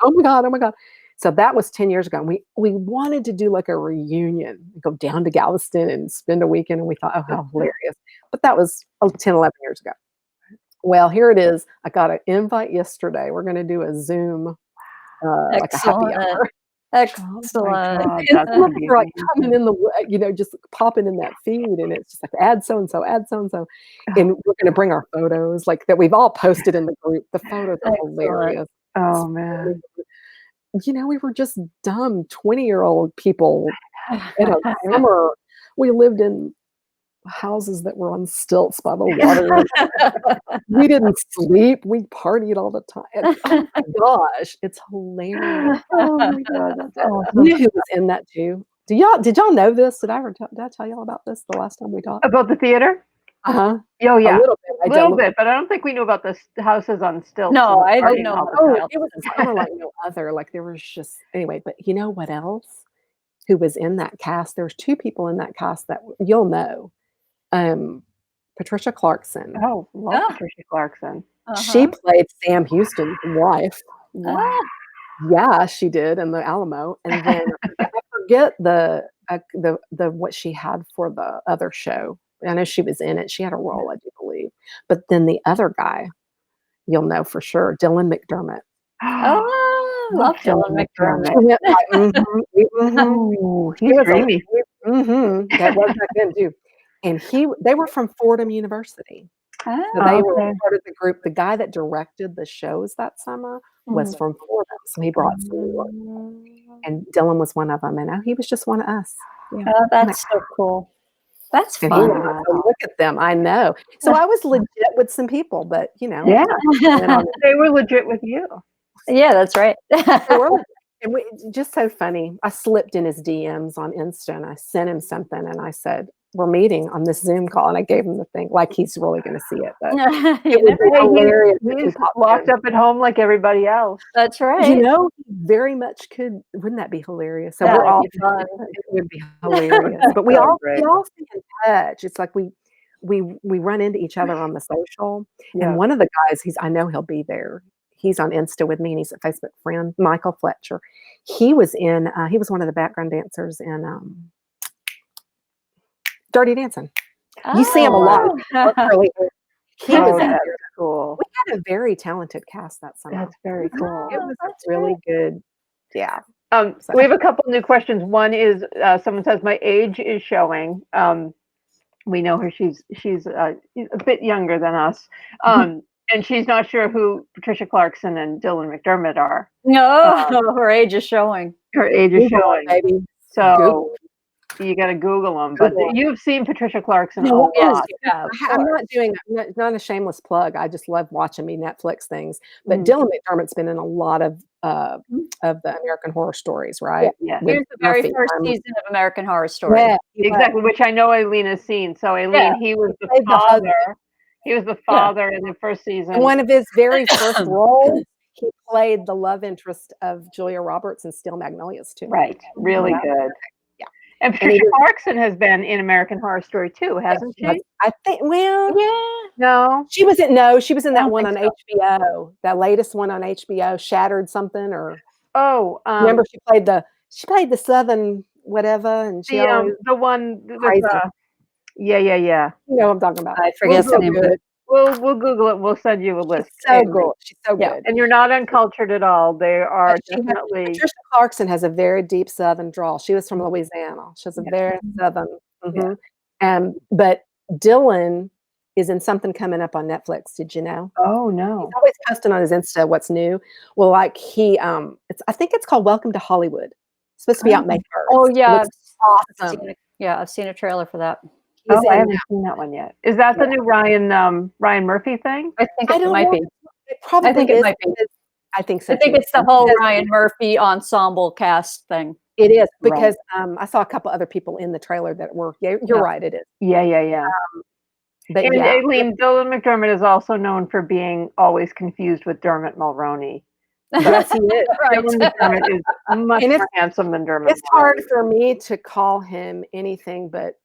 oh my God, oh my God. So that was 10 years ago. And we wanted to do like a reunion, go down to Galveston and spend a weekend. And we thought, oh, how hilarious. But that was 10, 11 years ago. Well, here it is. I got an invite yesterday. We're going to do a Zoom, like a happy hour. Excellent. God, And that's some of gonna be them are like amazing. coming in just popping in that feed, and it's just like add so and so, add so and so, and we're going to bring our photos, like that we've all posted in the group. The photos are hilarious. Oh man. We were just dumb 20-year-old people in a summer. We lived in houses that were on stilts by the water. We didn't sleep. We partied all the time. And, oh my gosh, it's hilarious. Oh my God, that's You awesome. know who was in that too? Did y'all know this? Did I tell y'all about this the last time we talked? About the theater? Uh-huh. Oh A yeah, little bit. I a little don't. bit, but I don't think we knew about the houses on stilts. No, and the I partying didn't know all the about time. that. It was a summer like no other. Like there was just anyway. But you know what else? Who was in that cast? There's two people in that cast that you'll know. Patricia Clarkson. Oh, love Ah. Patricia Clarkson. She played Sam Houston's wife. Wow. Yeah, she did in the Alamo. And then I forget the what she had for the other show. I know she was in it. She had a role, I do believe. But then the other guy, you'll know for sure, Dylan McDermott. Oh, love Dylan McDermott. He went like, mhm. Oh, He he's was dreamy. that was back then too. And they were from Fordham University. So Oh, they were Okay. part of the group. The guy that directed the shows that summer was from Fordham. So he brought some New York. And Dylan was one of them. And he was just one of us. Yeah. oh, that's so cool. That's And he fun. was, so look at them. I know. So I was legit with some people, but Yeah, they were legit with you. Yeah, that's right. they were legit. And just so funny. I slipped in his DMs on Insta and I sent him something and I said, we're meeting on this Zoom call, and I gave him the thing like he's really going to see it. But it would be hilarious. He's locked up at home like everybody else. That's right. He very much could. Wouldn't that be hilarious? So That we're would all. be fun. It would be hilarious. But we all stay in touch. It's like we run into each other on the social. Yeah. And one of the guys, I know he'll be there. He's on Insta with me, and he's a Facebook friend, Michael Fletcher. He was one of the background dancers in Dirty Dancing. You see him a lot. He was that's cool. We had a very talented cast that summer. That's very cool. It was really good. Yeah. We have a couple new questions. One is someone says my age is showing. We know her. She's a bit younger than us. And she's not sure who Patricia Clarkson and Dylan McDermott are. No, her age is showing. Her age is showing. Baby. So Google. you got to Google them. But you've seen Patricia Clarkson a No, lot. I'm not a shameless plug. I just love watching me Netflix things. But Dylan McDermott's been in a lot of the American Horror Stories, right? Yeah. Here's the very first season of American Horror Story. Yeah, exactly, which I know Aileen has seen. So Aileen, he was the father. He was the father in the first season. And one of his very first roles, he played the love interest of Julia Roberts in Steel Magnolias too. Right, really good. Yeah. And Patricia Clarkson has been in American Horror Story too, hasn't she? I think. Well, no, she was in that one on HBO, that latest one on HBO, Shattered something or. Remember she played the Southern whatever, and she always the one crazy. Yeah. You know what I'm talking about. I forget the name of it. We'll Google it. We'll send you a list. She's so good. She's so good. And you're not uncultured at all. They are definitely. Patricia Clarkson has a very deep Southern drawl. She was from Louisiana. She has a very Southern. But Dylan is in something coming up on Netflix. Did you know? Oh He's no. always posting on his Insta what's new. Well, like I think it's called Welcome to Hollywood. It's supposed to be out May 1st. Oh yeah, Looks I've awesome. seen I've seen a trailer for that. He's Oh, I in. haven't seen that one yet. Is that the new Ryan Murphy thing? I think I it don't might know. be. It probably I think it is. might be. I think so I think too. it's the whole Because Ryan Murphy ensemble cast thing. It is Right. because I saw a couple other people in the trailer that were. Yeah, you're Yeah. right. It is. Yeah. But And yeah, Aileen, Dylan McDermott is also known for being always confused with Dermot Mulroney. yes, he is. Right. Dylan McDermott is much And more handsome than Dermot. It's hard for me to call him anything but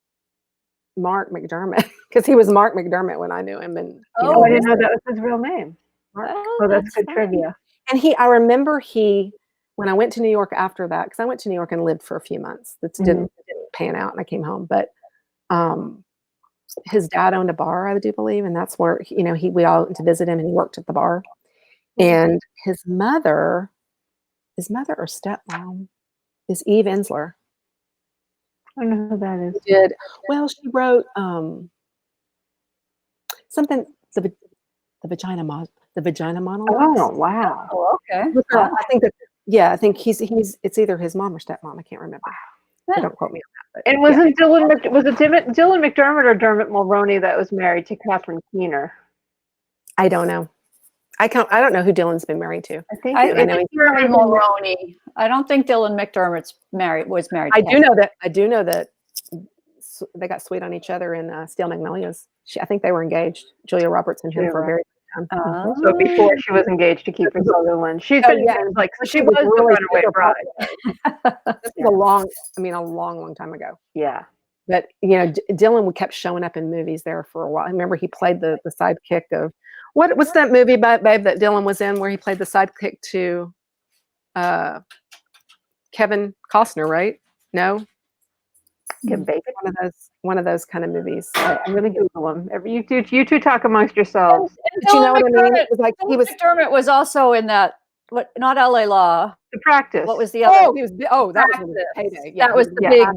Mark McDermott because he was Mark McDermott when I knew him, and Oh, I didn't know that was his real name. Mark. Oh, that's good fun. trivia. And I remember when I went to New York after that, because I went to New York and lived for a few months. That didn't pan out, and I came home. But his dad owned a bar, I do believe, and that's where we all went to visit him, and he worked at the bar. And his mother or stepmom is Eve Ensler. I don't know who that is. She wrote something the vagina monologue. Oh, wow. Oh, okay. I think it's either his mom or stepmom. I can't remember. So don't quote me on that. But, And was it Dylan McDermott or Dermot Mulroney that was married to Catherine Keener? I don't know. I don't know who Dylan's been married to. I think Dermot Mulroney. I don't think Dylan McDermott's was married. I do know that they got sweet on each other in Steel Magnolias. I think they were engaged. Julia Roberts and him for a very long time. So before she was engaged to Kiefer Sutherland, she's been like she was the runaway bride. This is a long time ago. Yeah. But Dylan kept showing up in movies there for a while. I remember he played the sidekick of what's that movie, babe, that Dylan was in where he played the sidekick to Kevin Costner, right? No, one of those kind of movies. I'm gonna Google them. You two talk amongst yourselves. But you know what I mean? It was like McDermott was also in that. Not L.A. Law. The Practice. What was the other? That was Payday. Yeah, that was the big.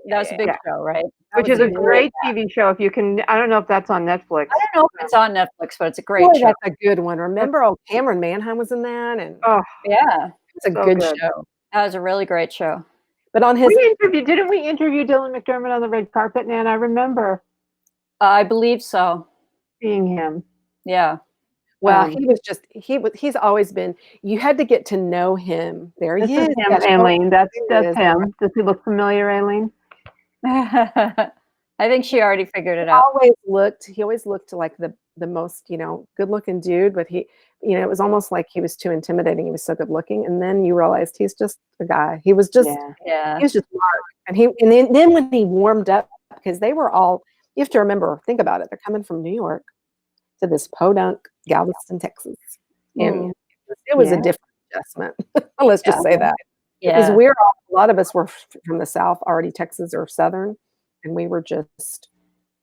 That was a big show, right? Which is a great TV show. If you can, I don't know if that's on Netflix. I don't know if it's on Netflix, but it's a great show. That's a good one. Remember, Cameron Manheim was in that, and yeah, it's a good show. That was a really great show. But on his, didn't we interview Dylan McDermott on the red carpet, Nan? I remember. I believe so. Seeing him. Yeah. Well, he's always been, you had to get to know him. There he is. Aileen. That's him. Does he look familiar, Aileen? I think she already figured it out. He always looked like the most, good looking dude, but it was almost like he was too intimidating. He was so good looking. And then you realized he's just a guy. He was just, he was just smart. And then when he warmed up, because they were all, you have to think about it. They're coming from New York to this podunk Galveston, Texas. And it was a different adjustment. Let's just say that. Yeah. Because a lot of us were from the South, already Texas or Southern. And we were just,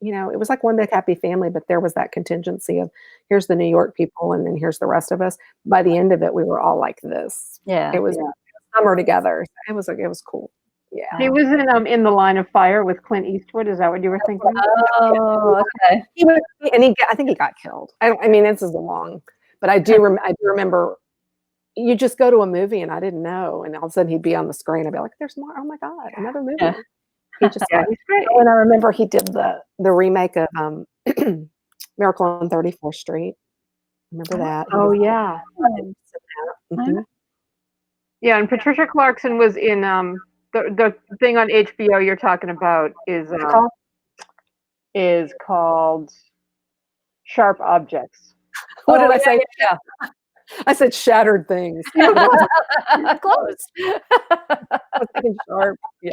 it was like one big happy family, but there was that contingency of here's the New York people and then here's the rest of us. By the end of it, we were all like this. Yeah. It was summer together. It was cool. Yeah. He was in The Line of Fire with Clint Eastwood. Is that what you were thinking? Oh, okay. I think he got killed. This is but I do remember you just go to a movie and I didn't know, and all of a sudden he'd be on the screen. I'd be like, "There's more! Oh my god, another movie!" Yeah. He just he's great. And I remember he did the remake of Miracle on 34th Street. Remember that? Oh yeah. Mm-hmm. Yeah, and Patricia Clarkson was in the thing on HBO you're talking about is called Sharp Objects. What did I say? Yeah. I said Shattered Things. Close. I was thinking Sharp. Yeah.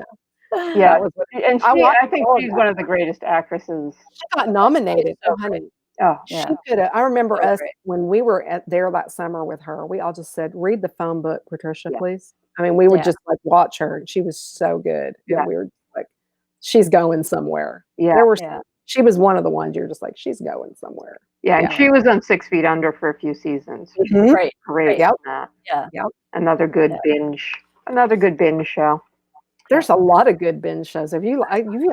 Yeah. And I think she's one of the greatest actresses. She got nominated. So honey. Oh, she could have. I remember us when we were there that summer with her. We all just said, "Read the phone book, Patricia, please." We would just watch her. She was so good. And we were like, "She's going somewhere." Yeah. She was one of the ones you're just like, "She's going somewhere." Yeah, and she was on 6 Feet Under for a few seasons. Mm-hmm. Great. Yep. Yeah. Another good binge. Another good binge show. There's a lot of good binge shows. If you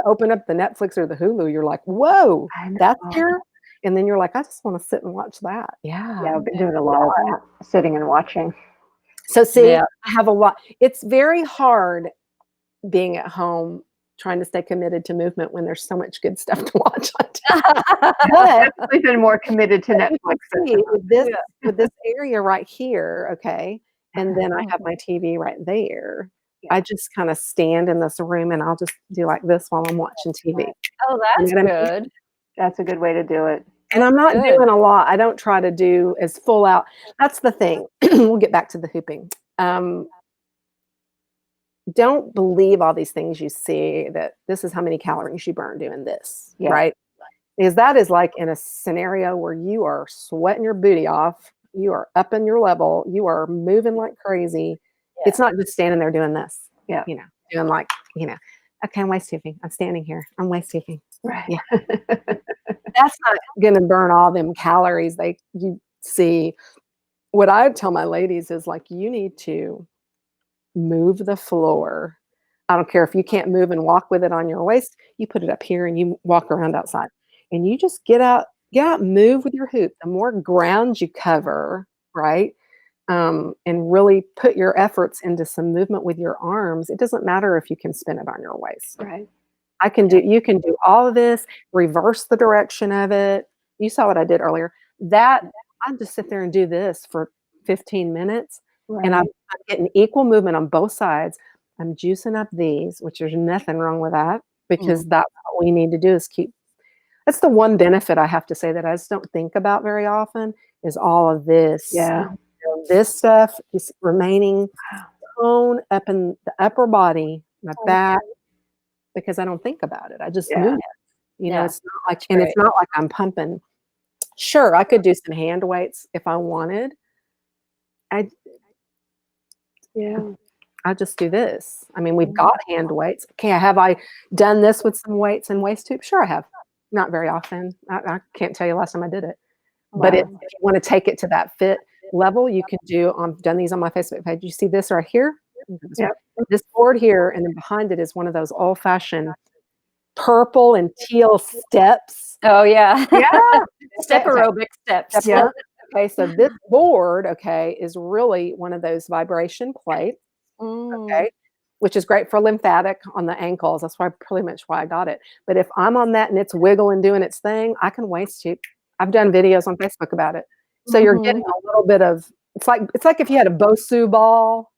open up the Netflix or the Hulu, you're like, "Whoa, that's here." And then you're like, I just want to sit and watch that. Yeah, Yeah. I've been doing a lot of that, sitting and watching. So see, Yeah. I have a lot. It's very hard being at home trying to stay committed to movement when there's so much good stuff to watch on TV. I've definitely been more committed to Netflix. See, with this area right here, okay, and then I have my TV right there. Yeah. I just kind of stand in this room and I'll just do like this while I'm watching TV. Oh, You that's know what I mean? good. That's a good way to do it. And I'm not Good. doing a lot. I don't try to do as full out. That's the thing. We'll get back to the hooping. Don't believe all these things you see that this is how many calories you burn doing this, Yeah. right? Because that is like in a scenario where you are sweating your booty off, you are up in your level, you are moving like crazy. Yeah. It's not just standing there doing this, Yeah. you know, doing like, you know, okay, I'm waist hooping. I'm standing here. I'm waist hooping. Right. Yeah. That's not going to burn all them calories you see. What I tell my ladies is like, you need to move the floor. I don't care if you can't move and walk with it on your waist, you put it up here and you walk around outside and you just get out, move with your hoop. The more ground you cover, right? And really put your efforts into some movement with your arms. It doesn't matter if you can spin it on your waist. Right. You can do all of this, reverse the direction of it. You saw what I did earlier. I just sit there and do this for 15 minutes. Right. And I'm getting equal movement on both sides. I'm juicing up these, which there's nothing wrong with that, because that's what we need to do is that's the one benefit I have to say that I just don't think about very often is all of this. Yeah. You know, this stuff is remaining tone up in the upper body, my back, because I don't think about it. I just move it. You know, it's not like, and it's not like I'm pumping. Sure, I could do some hand weights if I wanted. I just do this. I mean, we've got hand weights. Okay, have I done this with some weights and waist tubes? Sure, I have. Not very often. I can't tell you last time I did it. Wow. But if you want to take it to that fit level, you can do. I've done these on my Facebook page. You see this right here? Yep. This board here, and then behind it is one of those old-fashioned purple and teal steps. Oh yeah. Yeah. Step aerobic steps. Yeah. Okay, so this board, okay, is really one of those vibration plates. Okay, which is great for lymphatic on the ankles. That's pretty much why I got it. But if I'm on that and it's wiggling, doing its thing, I can waist hoop. I've done videos on Facebook about it. So you're getting a little bit of, it's like if you had a Bosu ball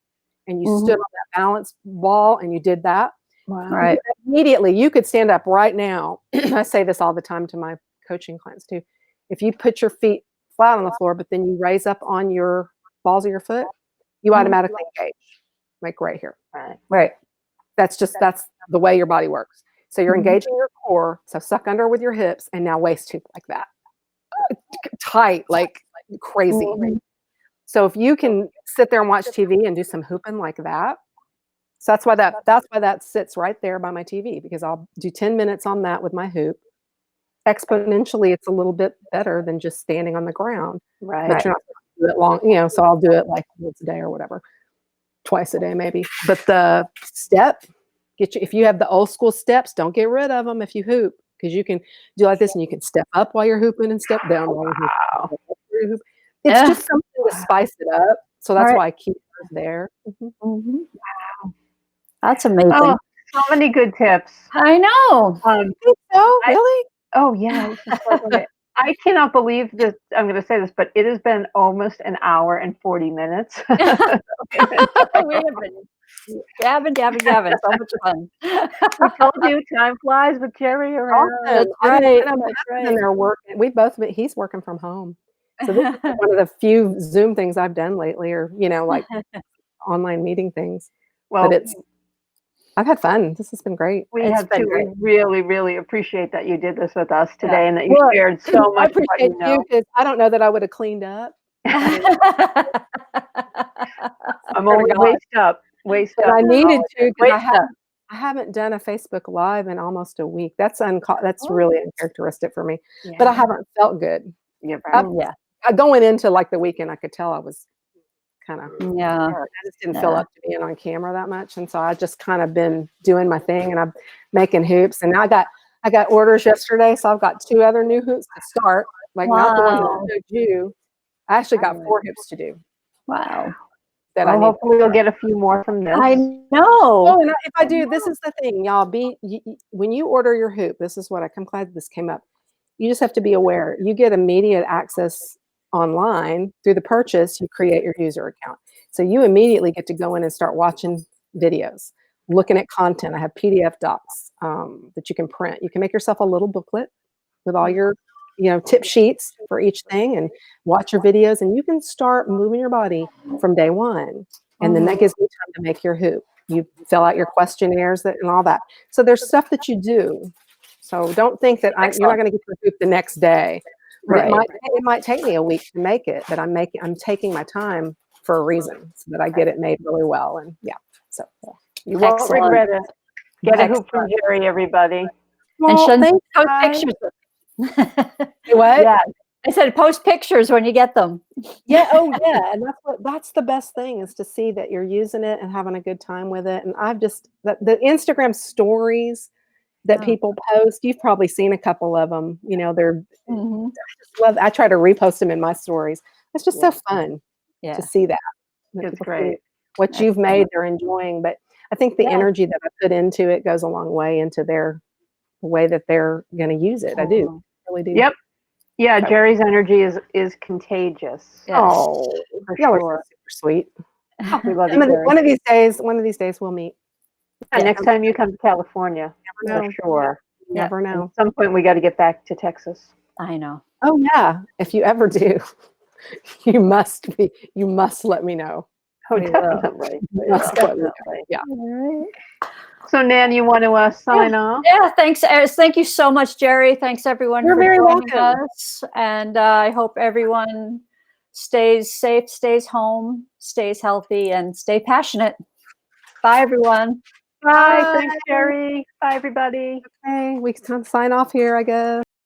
and you stood on that balance ball and you did that. Wow. Right. Immediately, you could stand up right now. I say this all the time to my coaching clients too. If you put your feet flat on the floor, but then you raise up on your balls of your foot, you automatically engage, like right here. Right. That's the way your body works. So you're engaging your core. So suck under with your hips and now waist hoop like that. Tight, like crazy. So if you can sit there and watch TV and do some hooping like that, so that's why that sits right there by my TV, because I'll do 10 minutes on that with my hoop. Exponentially, it's a little bit better than just standing on the ground. Right. But you're not going to do it long, you know, so I'll do it like once a day or whatever. Twice a day maybe. But the step, if you have the old school steps, don't get rid of them if you hoop, because you can do like this and you can step up while you're hooping and step down while you're hooping. It's just something to spice it up. So that's why I keep it there. Wow. That's amazing. Oh, so many good tips. I know. Really? Oh yeah. I cannot believe this. I'm going to say this, but it has been almost an hour and 40 minutes. We have been gabbing. So much fun. I told you, time flies with Geri around. That's right. And they're working. He's working from home. So this is one of the few Zoom things I've done lately, or, you know, like online meeting things. Well, but I've had fun. This has been great. We have to really, really appreciate that you did this with us today and that you shared so much. I appreciate you, because I don't know that I would have cleaned up. I'm only waist up. I needed to, because I haven't done a Facebook Live in almost a week. That's really uncharacteristic for me. Yeah. But I haven't felt good. Going into like the weekend, I could tell I was kind of I just didn't feel up to being on camera that much, and so I just kind of been doing my thing, and I'm making hoops, and now I got orders yesterday, so I've got 2 other new hoops to start. Like not the ones that I Wow. showed you. I actually got Wow. 4 hoops to do Wow. that I Well, need. hopefully you'll get a few more from this. I Oh, know. and if I do, this is the thing, y'all. When you order your hoop, this is what I'm glad this came up. You just have to be aware. You get immediate access online through the purchase. You create your user account, so you immediately get to go in and start watching videos, looking at content. I have PDF docs that you can print. You can make yourself a little booklet with all your, tip sheets for each thing, and watch your videos. And you can start moving your body from day one. And then that gives you time to make your hoop. You fill out your questionnaires and all that. So there's stuff that you do. So don't think that you're not going to get your hoop the next day. But Right. it might take me a week to make it, but I'm taking my time for a reason so that I get it made really well. And yeah, so You won't Excellent. regret it. Get a hoop from Excellent. Geri, everybody. And Well, Shen, thanks, post guys. pictures. What? Yeah, I said post pictures when you get them. Yeah. Oh, yeah. And that's the best thing, is to see that you're using it and having a good time with it. And I've just the Instagram stories that Oh. people post. You've probably seen a couple of them. They're Mhm. I try to repost them in my stories. It's just so fun Yeah. to see that. it's People see great. what you've made, they're enjoying. But I think the Yeah. energy that I put into it goes a long way into the way that they're going to use it. I do, really do. Yep. Yeah, So- Geri's energy is contagious. Yes. Oh, For y'all are sure. super sweet. Oh, we love you, Geri. One of these days we'll meet. Yeah, next time you come to California, Never for know. sure. Yeah. Never know. At some point, we got to get back to Texas. I know. Oh yeah, if you ever do, you must let me know. Oh, We will. definitely. You must let me know. Definitely. Yeah. All right. So, Nan, you want to sign off? Yeah, thanks. Thank you so much, Geri. Thanks everyone You're for very joining welcome. us. And I hope everyone stays safe, stays home, stays healthy, and stay passionate. Bye, everyone. Bye. Bye. Thanks, Geri. Bye, everybody. Okay, we can sign off here, I guess.